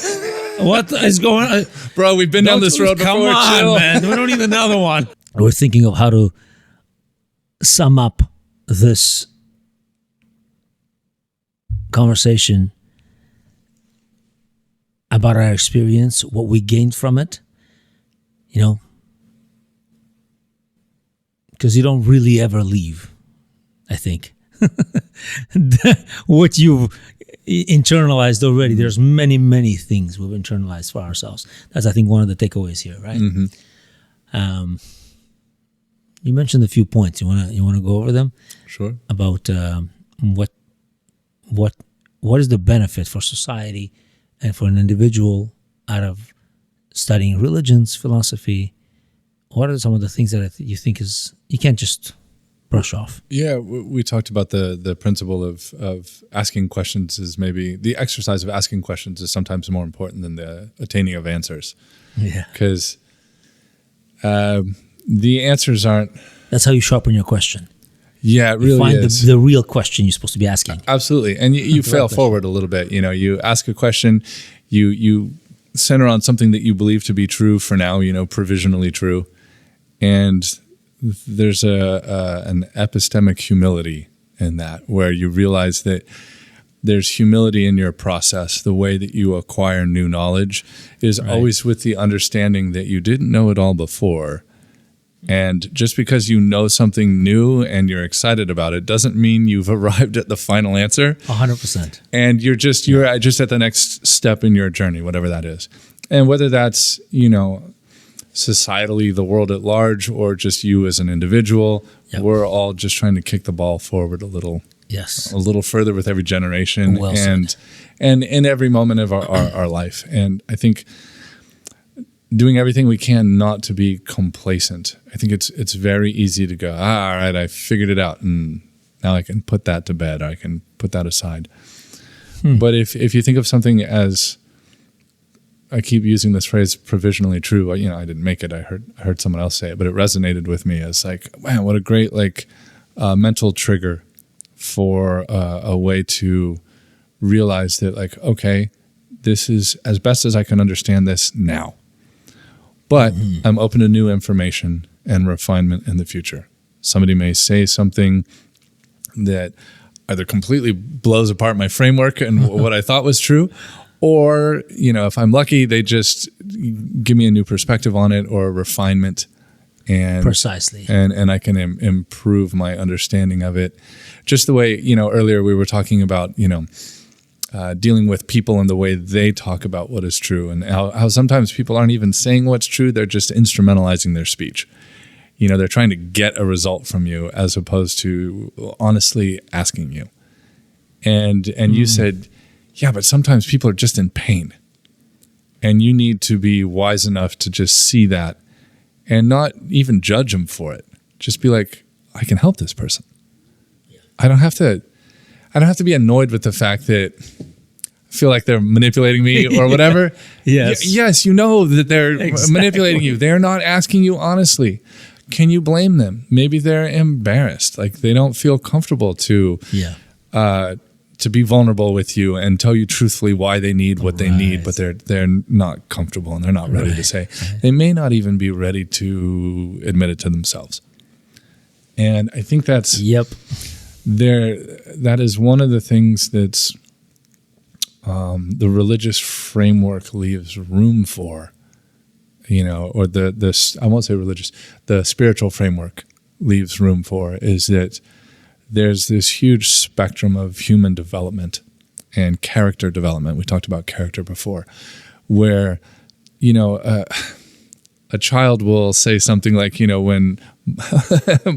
What is going on? Bro, we've been down this road before. Come on, man. We don't need another one. We're thinking of how to sum up this conversation about our experience, what we gained from it, because you don't really ever leave, I think. What you've internalized already, there's many, many things we've internalized for ourselves. That's, I think, one of the takeaways here, right? Mm-hmm. You mentioned a few points. You want to go over them? Sure. About what is the benefit for society and for an individual out of studying religions, philosophy? What are some of the things that you think you can't just brush off? Yeah, we talked about the principle of asking questions is maybe the exercise of asking questions is sometimes more important than the attaining of answers. Yeah, because the answers aren't. That's how you sharpen your question. Yeah, it really is. Find the real question you're supposed to be asking. Absolutely. And you fail forward a little bit. You ask a question, you center on something that you believe to be true for now, provisionally true. And there's an epistemic humility in that, where you realize that there's humility in your process. The way that you acquire new knowledge is always with the understanding that you didn't know it all before. And just because you know something new and you're excited about it doesn't mean you've arrived at the final answer. 100%. And you're just at the next step in your journey, whatever that is. And whether that's, societally, the world at large, or just you as an individual, we're all just trying to kick the ball forward a little. Yes. A little further with every generation and in every moment of our life. And I think doing everything we can not to be complacent. I think it's very easy to go, all right, I figured it out, and now I can put that to bed. I can put that aside. But if you think of something as, I keep using this phrase, provisionally true. You know, I didn't make it. I heard someone else say it, but it resonated with me as like, man, what a great mental trigger for a way to realize that, like, okay, this is as best as I can understand this now, but I'm open to new information and refinement in the future. Somebody may say something that either completely blows apart my framework and what I thought was true, or, you know, if I'm lucky, they just give me a new perspective on it or a refinement. And precisely. And I can improve my understanding of it. Just the way, you know, earlier we were talking about, you know, dealing with people and the way they talk about what is true, and how sometimes people aren't even saying what's true. They're just instrumentalizing their speech. You know, they're trying to get a result from you as opposed to honestly asking you. And you said, yeah, but sometimes people are just in pain. And you need to be wise enough to just see that and not even judge them for it. Just be like, I can help this person. Yeah. I don't have to be annoyed with the fact that I feel like they're manipulating me or whatever. Yes. Yes, you know that they're manipulating you. They're not asking you honestly. Can you blame them? Maybe they're embarrassed. Like they don't feel comfortable to be vulnerable with you and tell you truthfully why they need what they need, but they're not comfortable and they're not ready to say. They may not even be ready to admit it to themselves. And I think that's that is one of the things that's the religious framework leaves room for, you know, or I won't say religious, the spiritual framework leaves room for, is that there's this huge spectrum of human development and character development. We talked about character before, where, you know, a child will say something like, you know, when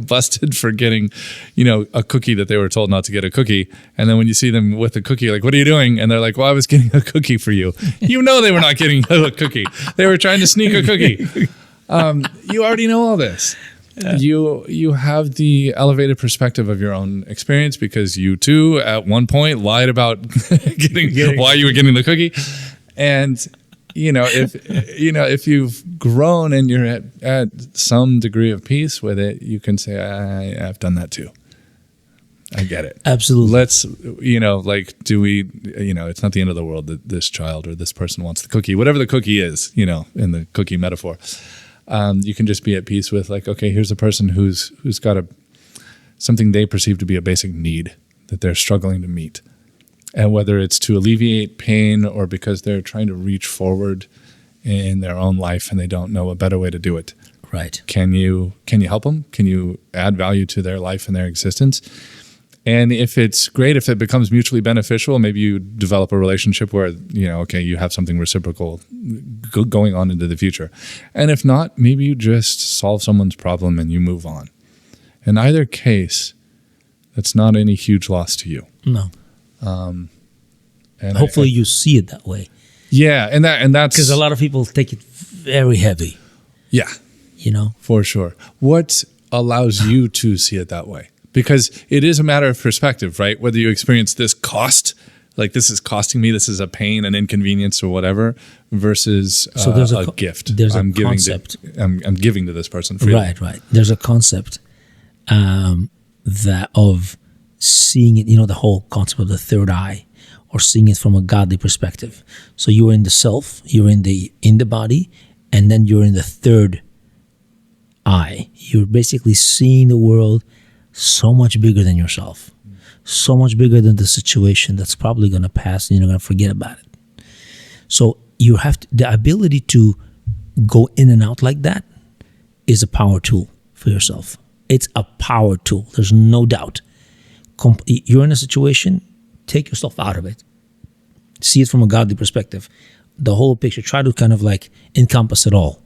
busted for getting, you know, a cookie that they were told not to get a cookie. And then when you see them with a cookie, like, what are you doing? And they're like, well, I was getting a cookie for you. You know, they were not getting a cookie. They were trying to sneak a cookie. You already know all this. Yeah. You have the elevated perspective of your own experience because you too at one point lied about getting why you were getting the cookie. And if you've grown and you're at some degree of peace with it, you can say, I've done that too. I get it. Absolutely. Let's, do we, it's not the end of the world that this child or this person wants the cookie, whatever the cookie is, in the cookie metaphor. You can just be at peace with, like, okay, here's a person who's got something they perceive to be a basic need that they're struggling to meet. And whether it's to alleviate pain or because they're trying to reach forward in their own life and they don't know a better way to do it. Right. Can you help them? Can you add value to their life and their existence? And if it's great, if it becomes mutually beneficial, maybe you develop a relationship where, you have something reciprocal going on into the future. And if not, maybe you just solve someone's problem and you move on. In either case, that's not any huge loss to you. No. And hopefully you see it that way. Yeah, and that's because a lot of people take it very heavy. Yeah. For sure. What allows you to see it that way? Because it is a matter of perspective, right? Whether you experience this cost, like this is costing me, this is a pain, an inconvenience, or whatever, versus there's a gift. There's a concept. I'm giving to this person freely. Right. There's a concept that of seeing it, the whole concept of the third eye, or seeing it from a godly perspective. So you're in the self, you're in the body, and then you're in the third eye. You're basically seeing the world so much bigger than yourself, so much bigger than the situation that's probably going to pass and you're going to forget about it. So you have the ability to go in and out like that is a power tool for yourself. It's a power tool. There's no doubt. You're in a situation, take yourself out of it. See it from a godly perspective. The whole picture. Try to kind of like encompass it all.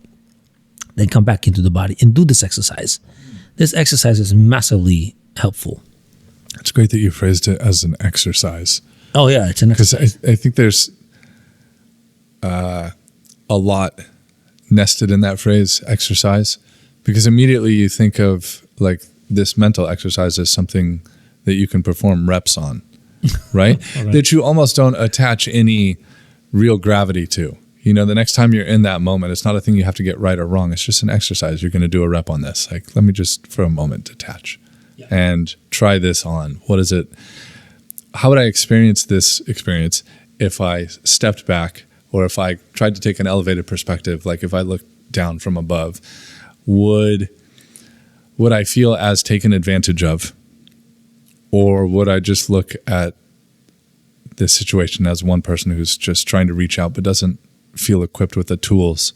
Then come back into the body and do this exercise. This exercise is massively helpful. It's great that you phrased it as an exercise. Oh, yeah, it's an exercise. Because I think there's a lot nested in that phrase, exercise, because immediately you think of like this mental exercise as something that you can perform reps on, right? Right. That you almost don't attach any real gravity to. You know, the next time you're in that moment, it's not a thing you have to get right or wrong. It's just an exercise. You're going to do a rep on this. Like, let me just for a moment detach and try this on. What is it? How would I experience this experience if I stepped back, or if I tried to take an elevated perspective? Like if I looked down from above, would I feel as taken advantage of? Or would I just look at this situation as one person who's just trying to reach out but doesn't feel equipped with the tools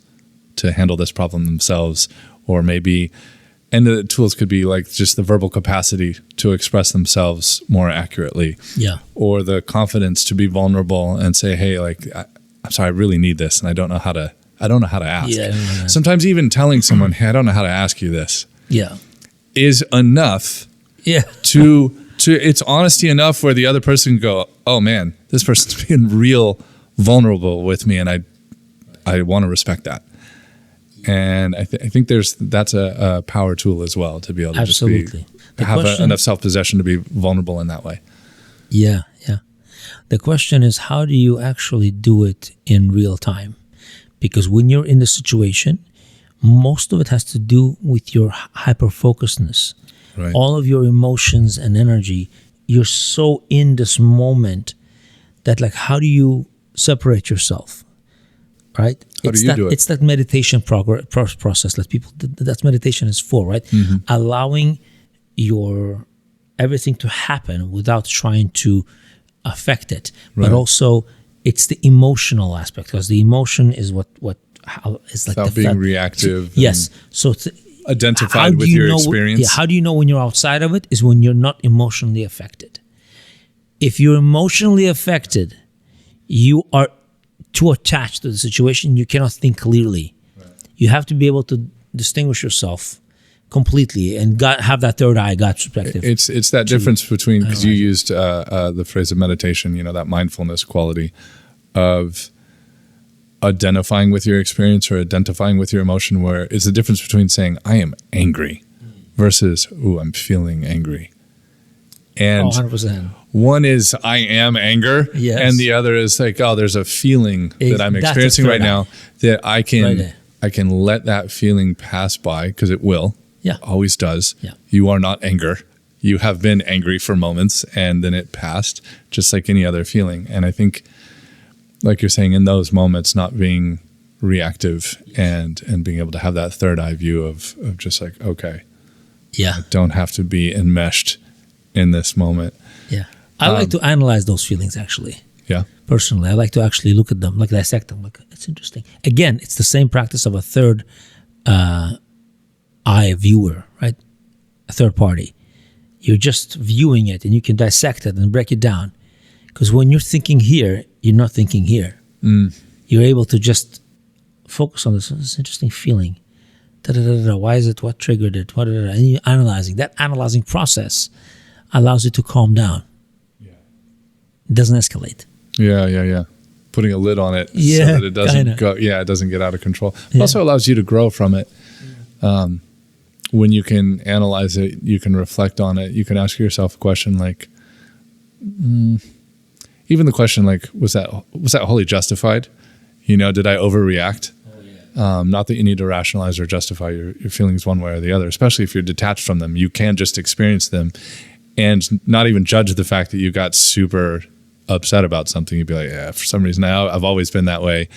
to handle this problem themselves? Or maybe, and the tools could be like just the verbal capacity to express themselves more accurately. Yeah. Or the confidence to be vulnerable and say, hey, like, I'm sorry, I really need this, and I don't know how to ask. Yeah. Sometimes even telling someone, hey, I don't know how to ask you this, Yeah. is enough to it's honesty enough where the other person can go, oh man, this person's being real vulnerable with me, and I want to respect that. And I think that's a power tool as well, to be able to Absolutely. just have enough self-possession to be vulnerable in that way. Yeah. The question is, how do you actually do it in real time? Because when you're in the situation, most of it has to do with your hyper-focusedness. Right. All of your emotions and energy, you're so in this moment that, like, how do you separate yourself? Right? How do you do it? It's that meditation process that that's meditation is for, right? Mm-hmm. Allowing your everything to happen without trying to affect it, Right. but also it's the emotional aspect, because the emotion is how is like Without being reactive. Yes. So Identified with your experience. Yeah. How do you know when you're outside of it? Is when you're not emotionally affected. If you're emotionally affected, you are too attached to the situation. You cannot think clearly. Right. You have to be able to distinguish yourself completely and have that third eye, God perspective. It's that difference between, because you used the phrase of meditation, you know, that mindfulness quality of identifying with your experience or identifying with your emotion, where it's the difference between saying, I am angry versus, ooh, I'm feeling angry. And 100%. One is, I am anger. Yes. And the other is like, oh, there's a feeling that I'm experiencing right now that I can let that feeling pass by, because it will. Yeah. Always does. Yeah. You are not anger. You have been angry for moments, and then it passed, just like any other feeling. And I think, like you're saying, in those moments, not being reactive and being able to have that third eye view of just like, okay, yeah, I don't have to be enmeshed in this moment. Yeah. I like to analyze those feelings, actually. Yeah. Personally, I like to actually look at them, like dissect them. Like, it's interesting. Again, it's the same practice of a third eye viewer, right? A third party. You're just viewing it, and you can dissect it and break it down. Because when you're thinking here, you're not thinking here. You're able to just focus on this interesting feeling. Why is it? What triggered it? And you're analyzing. That analyzing process allows you to calm down. It doesn't escalate. Yeah. Putting a lid on it so that it doesn't go. Yeah, it doesn't get out of control. It also allows you to grow from it. When you can analyze it, you can reflect on it. You can ask yourself a question like, even the question like, was that wholly justified? You know, did I overreact? Not that you need to rationalize or justify your feelings one way or the other, especially if you're detached from them. You can just experience them and not even judge the fact that you got super upset about something. You'd be like, yeah, for some reason I've always been that way.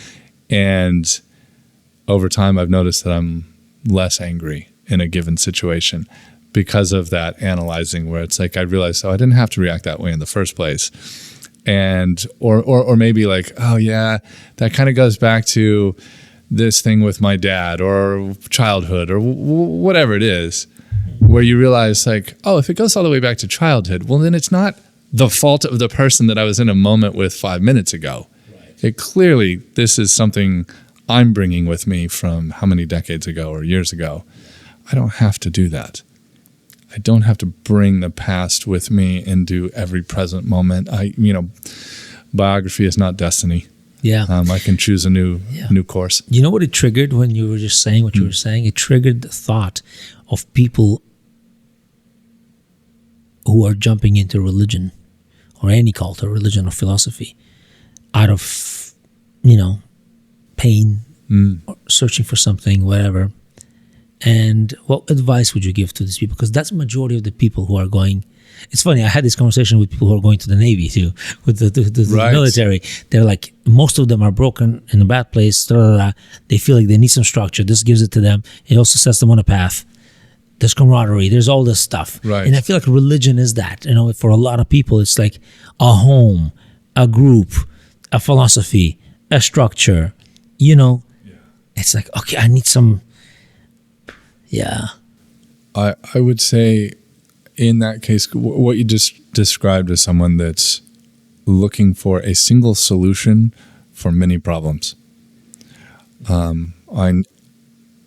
And over time, I've noticed that I'm less angry in a given situation because of that analyzing, where it's like, I realized, I didn't have to react that way in the first place. And, or maybe like, oh yeah, that kind of goes back to this thing with my dad or childhood or whatever it is, where you realize like, oh, if it goes all the way back to childhood, well, then it's not the fault of the person that I was in a moment with 5 minutes ago. Right. It clearly, this is something I'm bringing with me from how many decades ago or years ago. I don't have to do that. I don't have to bring the past with me into every present moment. Biography is not destiny. Yeah. I can choose a new course. You know what it triggered when you were just saying what you were saying? It triggered the thought of people who are jumping into religion or any cult or religion or philosophy out of, pain or searching for something, whatever. And what advice would you give to these people? Because that's the majority of the people who are going. It's funny, I had this conversation with people who are going to the Navy too, with the military. They're like, most of them are broken in a bad place. They feel like they need some structure. This gives it to them. It also sets them on a path. There's camaraderie. There's all this stuff. Right. And I feel like religion is that. For a lot of people, it's like a home, a group, a philosophy, a structure. It's like, okay, I need some. Yeah. I would say in that case, what you just described as someone that's looking for a single solution for many problems. The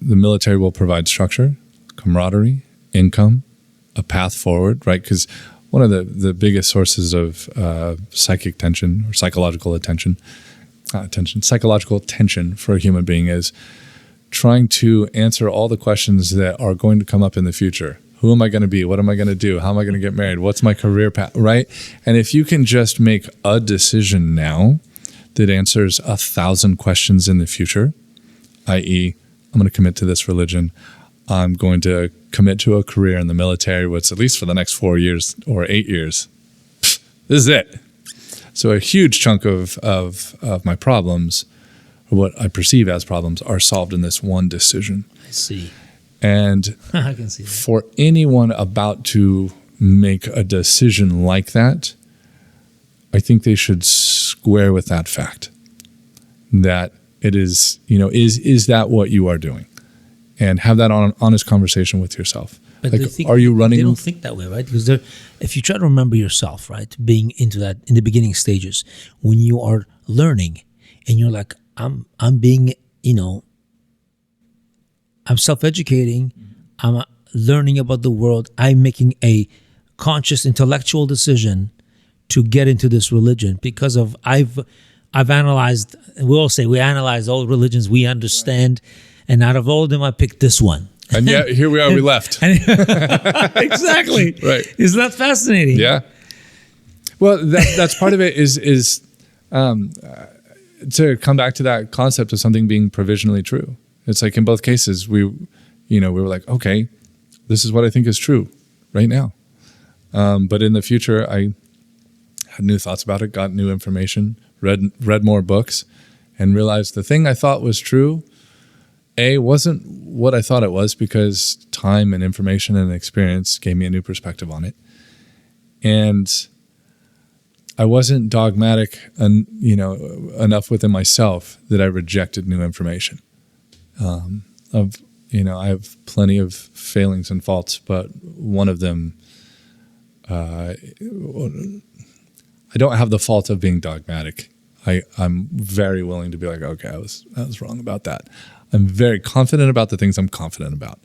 military will provide structure, camaraderie, income, a path forward, right? Because one of the biggest sources of psychic tension or psychological tension for a human being is trying to answer all the questions that are going to come up in the future. Who am I going to be? What am I going to do? How am I going to get married? What's my career path, right? And if you can just make a decision now that answers 1,000 questions in the future, i.e., I'm going to commit to this religion, I'm going to commit to a career in the military, which at least for the next 4 years or 8 years, this is it. So a huge chunk of my problems, or what I perceive as problems, are solved in this one decision. I see. And I can see that. For anyone about to make a decision like that, I think they should square with that fact that it is, is that what you are doing? And have that honest conversation with yourself. But are you running? They don't think that way, right? Because if you try to remember yourself, right, being into that in the beginning stages, when you are learning and you're like, I'm being, I'm self-educating, I'm learning about the world, I'm making a conscious intellectual decision to get into this religion because of I've analyzed, we all say we analyze all religions we understand, and out of all of them I picked this one. And yet here we are, we left. Exactly. Right. Isn't that fascinating? Yeah. Well, that's part of it is to come back to that concept of something being provisionally true. It's like in both cases, we were like, okay, this is what I think is true right now. But in the future, I had new thoughts about it, got new information, read more books, and realized the thing I thought was true, wasn't what I thought it was, because time and information and experience gave me a new perspective on it. And I wasn't dogmatic enough within myself that I rejected new information. I have plenty of failings and faults, but one of them, I don't have the fault of being dogmatic. I'm very willing to be like, okay, I was wrong about that. I'm very confident about the things I'm confident about,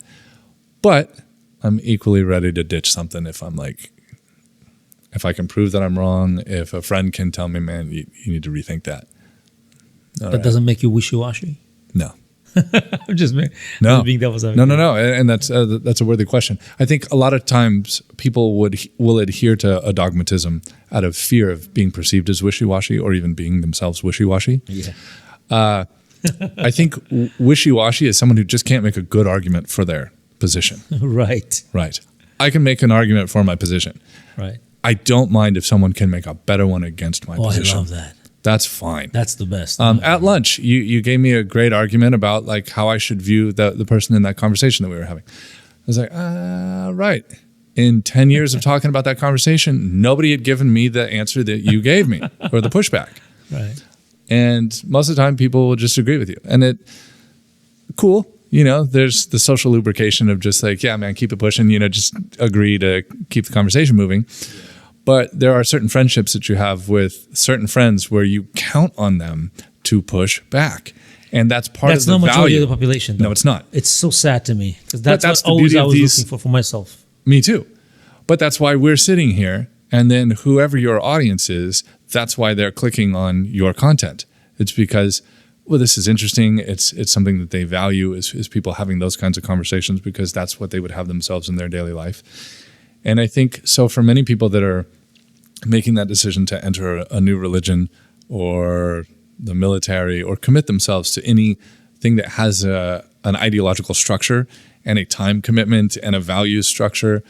but I'm equally ready to ditch something if I can prove that I'm wrong, if a friend can tell me, man, you need to rethink that. That doesn't make you wishy-washy? No. I'm just being devil's advocate. No. And that's a worthy question. I think a lot of times people will adhere to a dogmatism out of fear of being perceived as wishy-washy or even being themselves wishy-washy. Yeah. I think wishy-washy is someone who just can't make a good argument for their position. Right. I can make an argument for my position. Right. I don't mind if someone can make a better one against my position. I love that. That's fine. That's the best. At lunch, you gave me a great argument about like how I should view the person in that conversation that we were having. I was like, right. In 10 years of talking about that conversation, nobody had given me the answer that you gave me or the pushback. Right. And most of the time, people will just agree with you. And cool. There's the social lubrication of just like, yeah, man, keep it pushing, just agree to keep the conversation moving. But there are certain friendships that you have with certain friends where you count on them to push back. And that's part of the value. That's not majority of the population, though. No, it's not. It's so sad to me. Because that's what the always beauty I of was looking for myself. Me too. But that's why we're sitting here. And then whoever your audience is, that's why they're clicking on your content. It's because, well, this is interesting. It's something that they value is people having those kinds of conversations, because that's what they would have themselves in their daily life. And I think so for many people that are making that decision to enter a new religion or the military or commit themselves to anything that has an ideological structure and a time commitment and a values structure.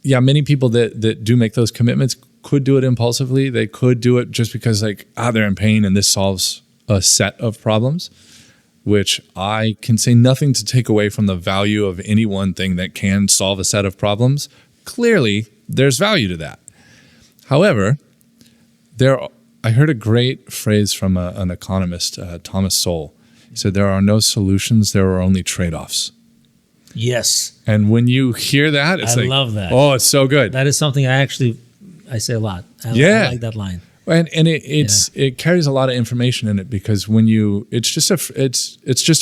Yeah, many people that do make those commitments could do it impulsively. They could do it just because they're in pain and this solves a set of problems, which I can say nothing to take away from the value of any one thing that can solve a set of problems. Clearly, there's value to that. However, I heard a great phrase from an economist, Thomas Sowell. He said, there are no solutions, there are only trade-offs. Yes. And when you hear that, it's I love that. Oh, it's so good. That is something I say a lot. I like that line. And it carries a lot of information in it, because when it's just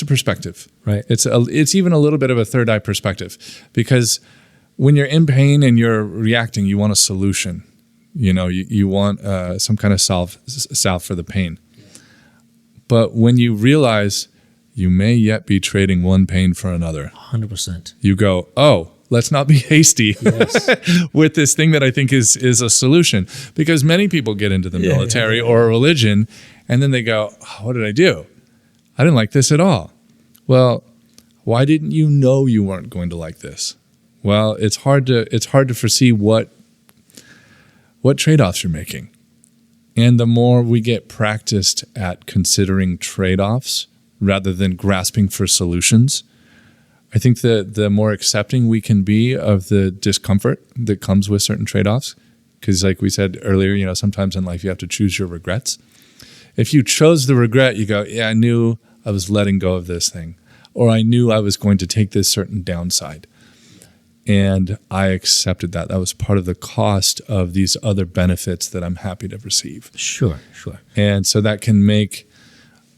a perspective, right? It's even a little bit of a third eye perspective, because when you're in pain and you're reacting, you want a solution. You want some kind of salve for the pain. But when you realize you may yet be trading one pain for another, 100%, you go, oh, let's not be hasty with this thing that I think is a solution. Because many people get into the military or a religion, and then they go, oh, what did I do? I didn't like this at all. Well, why didn't you know you weren't going to like this? Well, it's hard to foresee what trade-offs you're making. And the more we get practiced at considering trade-offs rather than grasping for solutions, I think that the more accepting we can be of the discomfort that comes with certain trade-offs. Because like we said earlier, sometimes in life you have to choose your regrets. If you chose the regret, you go, yeah, I knew I was letting go of this thing, or I knew I was going to take this certain downside. And I accepted that. That was part of the cost of these other benefits that I'm happy to receive. Sure. And so that can make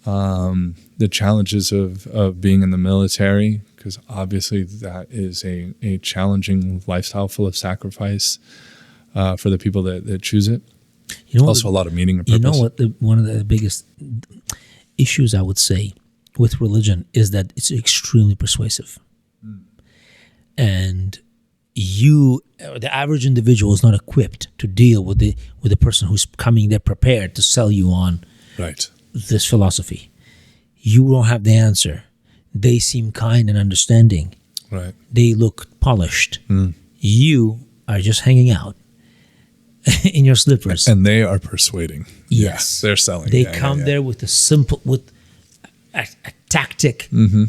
the challenges of being in the military, because obviously that is a challenging lifestyle full of sacrifice for the people that choose it. Also a lot of meaning and purpose. You know what? One of the biggest issues I would say with religion is that it's extremely persuasive. And the average individual is not equipped to deal with the person who's coming there prepared to sell you on this philosophy. You don't have the answer. They seem kind and understanding. Right. They look polished. You are just hanging out in your slippers. And they are persuading. Yes. Yeah, they're selling. They come there with a tactic. Mm-hmm.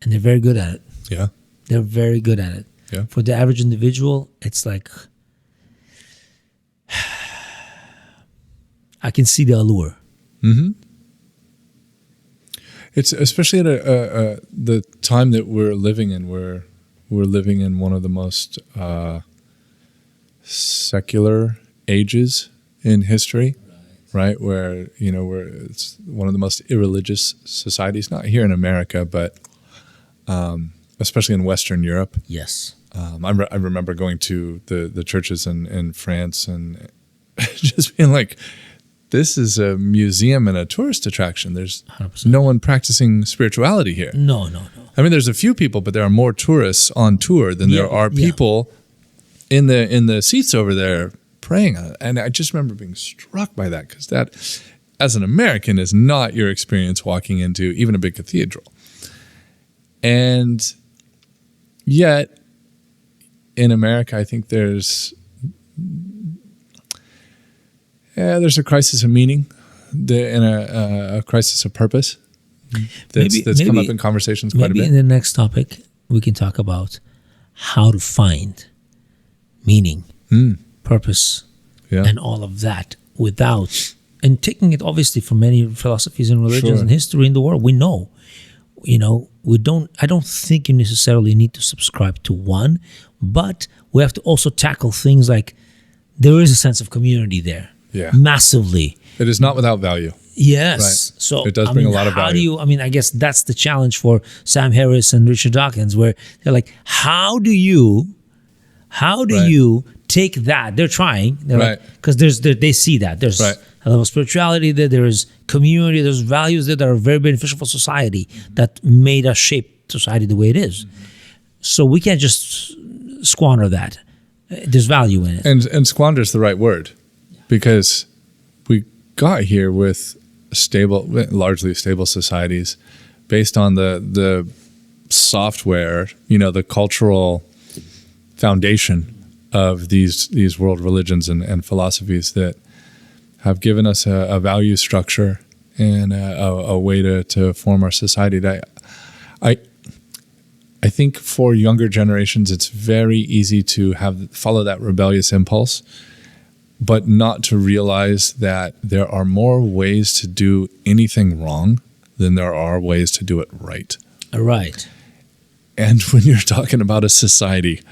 And they're very good at it. Yeah. They're very good at it. Yeah. For the average individual, it's like, I can see the allure. Mm-hmm. It's especially at the time that we're living in. We're living in one of the most secular ages in history, right? Where it's one of the most irreligious societies. Not here in America, but especially in Western Europe. Yes. I remember going to the churches in France and just being like, this is a museum and a tourist attraction. There's 100%. No one practicing spirituality here. No. I mean, there's a few people, but there are more tourists on tour than there are people in the seats over there praying on it. And I just remember being struck by that, because that, as an American, is not your experience walking into even a big cathedral. And yet, in America, I think there's a crisis of meaning and a crisis of purpose that's come up in conversations quite a bit. Maybe in the next topic, we can talk about how to find meaning, purpose, and all of that and taking it obviously from many philosophies and religions and history in the world. We know, I don't think you necessarily need to subscribe to one, but we have to also tackle things like there is a sense of community there. Yeah. Massively. It is not without value. Yes. Right. So it does bring a lot of value. I guess that's the challenge for Sam Harris and Richard Dawkins, where they're like, how do you take that. They're trying. They're Right. Because they see that. There's Right. a level of spirituality there. There is community. There's values there that are very beneficial for society that made us shape society the way it is. So we can't just squander that. There's value in it. And squander is the right word, because we got here with largely stable societies based on the software, the cultural foundation of these world religions and philosophies that have given us a value structure and a way to form our society. That I think for younger generations, it's very easy to follow that rebellious impulse, but not to realize that there are more ways to do anything wrong than there are ways to do it right. Right. And when you're talking about a society,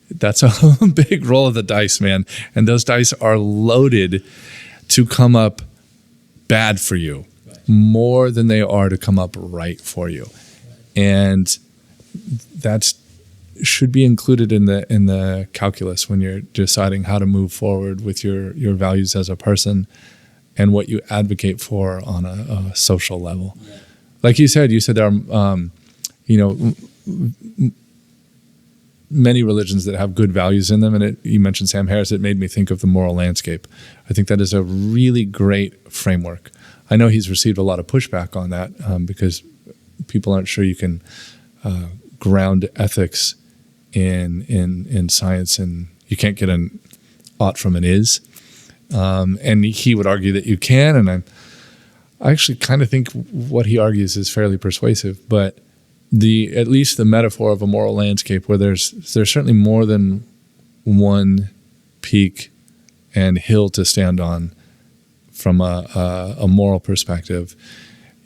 that's a big roll of the dice, man. And those dice are loaded to come up bad for you more than they are to come up right for you. And that should be included in the calculus when you're deciding how to move forward with your values as a person and what you advocate for on a social level. Like you said there are many religions that have good values in them, and you mentioned Sam Harris. It made me think of the moral landscape. I think that is a really great framework. I know he's received a lot of pushback on that because people aren't sure you can ground ethics in science, and you can't get an ought from an is. And he would argue that you can, and I actually kind of think what he argues is fairly persuasive. But at least the metaphor of a moral landscape where there's certainly more than one peak and hill to stand on from a moral perspective.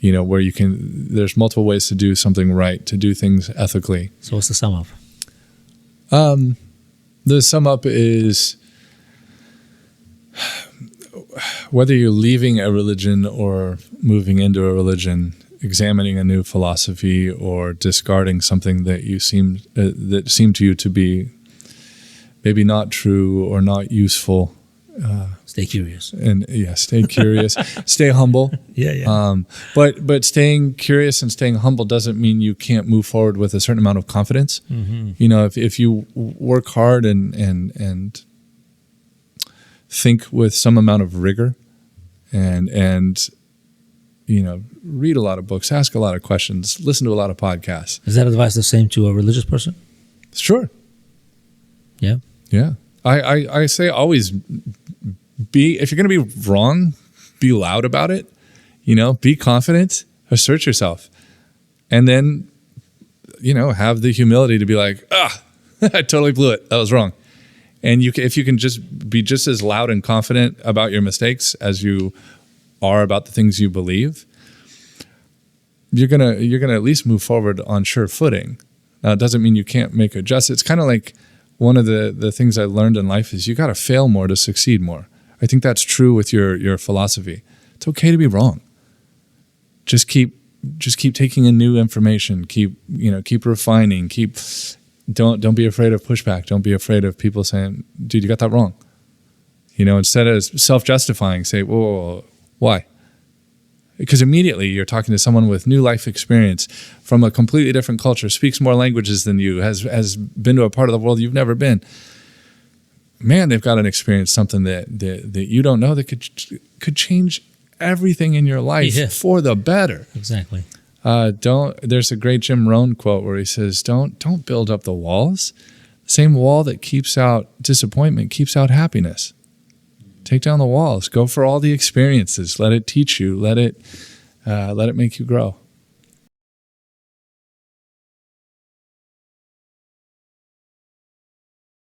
Where there's multiple ways to do something right, to do things ethically. So what's the sum up? The sum up is whether you're leaving a religion or moving into a religion, examining a new philosophy or discarding something that seemed to you to be maybe not true or not useful. Stay curious. And stay curious, stay humble. Yeah. But staying curious and staying humble doesn't mean you can't move forward with a certain amount of confidence. Mm-hmm. If you work hard and think with some amount of rigor and read a lot of books, ask a lot of questions, listen to a lot of podcasts. Is that advice the same to a religious person? Sure. Yeah. Yeah. I say always if you're going to be wrong, be loud about it, be confident, assert yourself. And then, have the humility to be like, I totally blew it. That was wrong. And if you can just be just as loud and confident about your mistakes as you are about the things you believe, you're gonna at least move forward on sure footing. Now, it doesn't mean you can't make adjustments. It's kind of like one of the things I learned in life is you got to fail more to succeed more. I think that's true with your philosophy. It's okay to be wrong. Just keep taking in new information. Keep refining. Don't be afraid of pushback. Don't be afraid of people saying, "Dude, you got that wrong." Instead of self-justifying, say, "Whoa, why?" Because immediately you're talking to someone with new life experience from a completely different culture, speaks more languages than you, has been to a part of the world you've never been. Man, they've got an experience, something that you don't know that could change everything in your life for the better. Exactly. There's a great Jim Rohn quote where he says, "Don't build up the walls. The same wall that keeps out disappointment keeps out happiness. Take down the walls. Go for all the experiences. Let it teach you. Let it make you grow."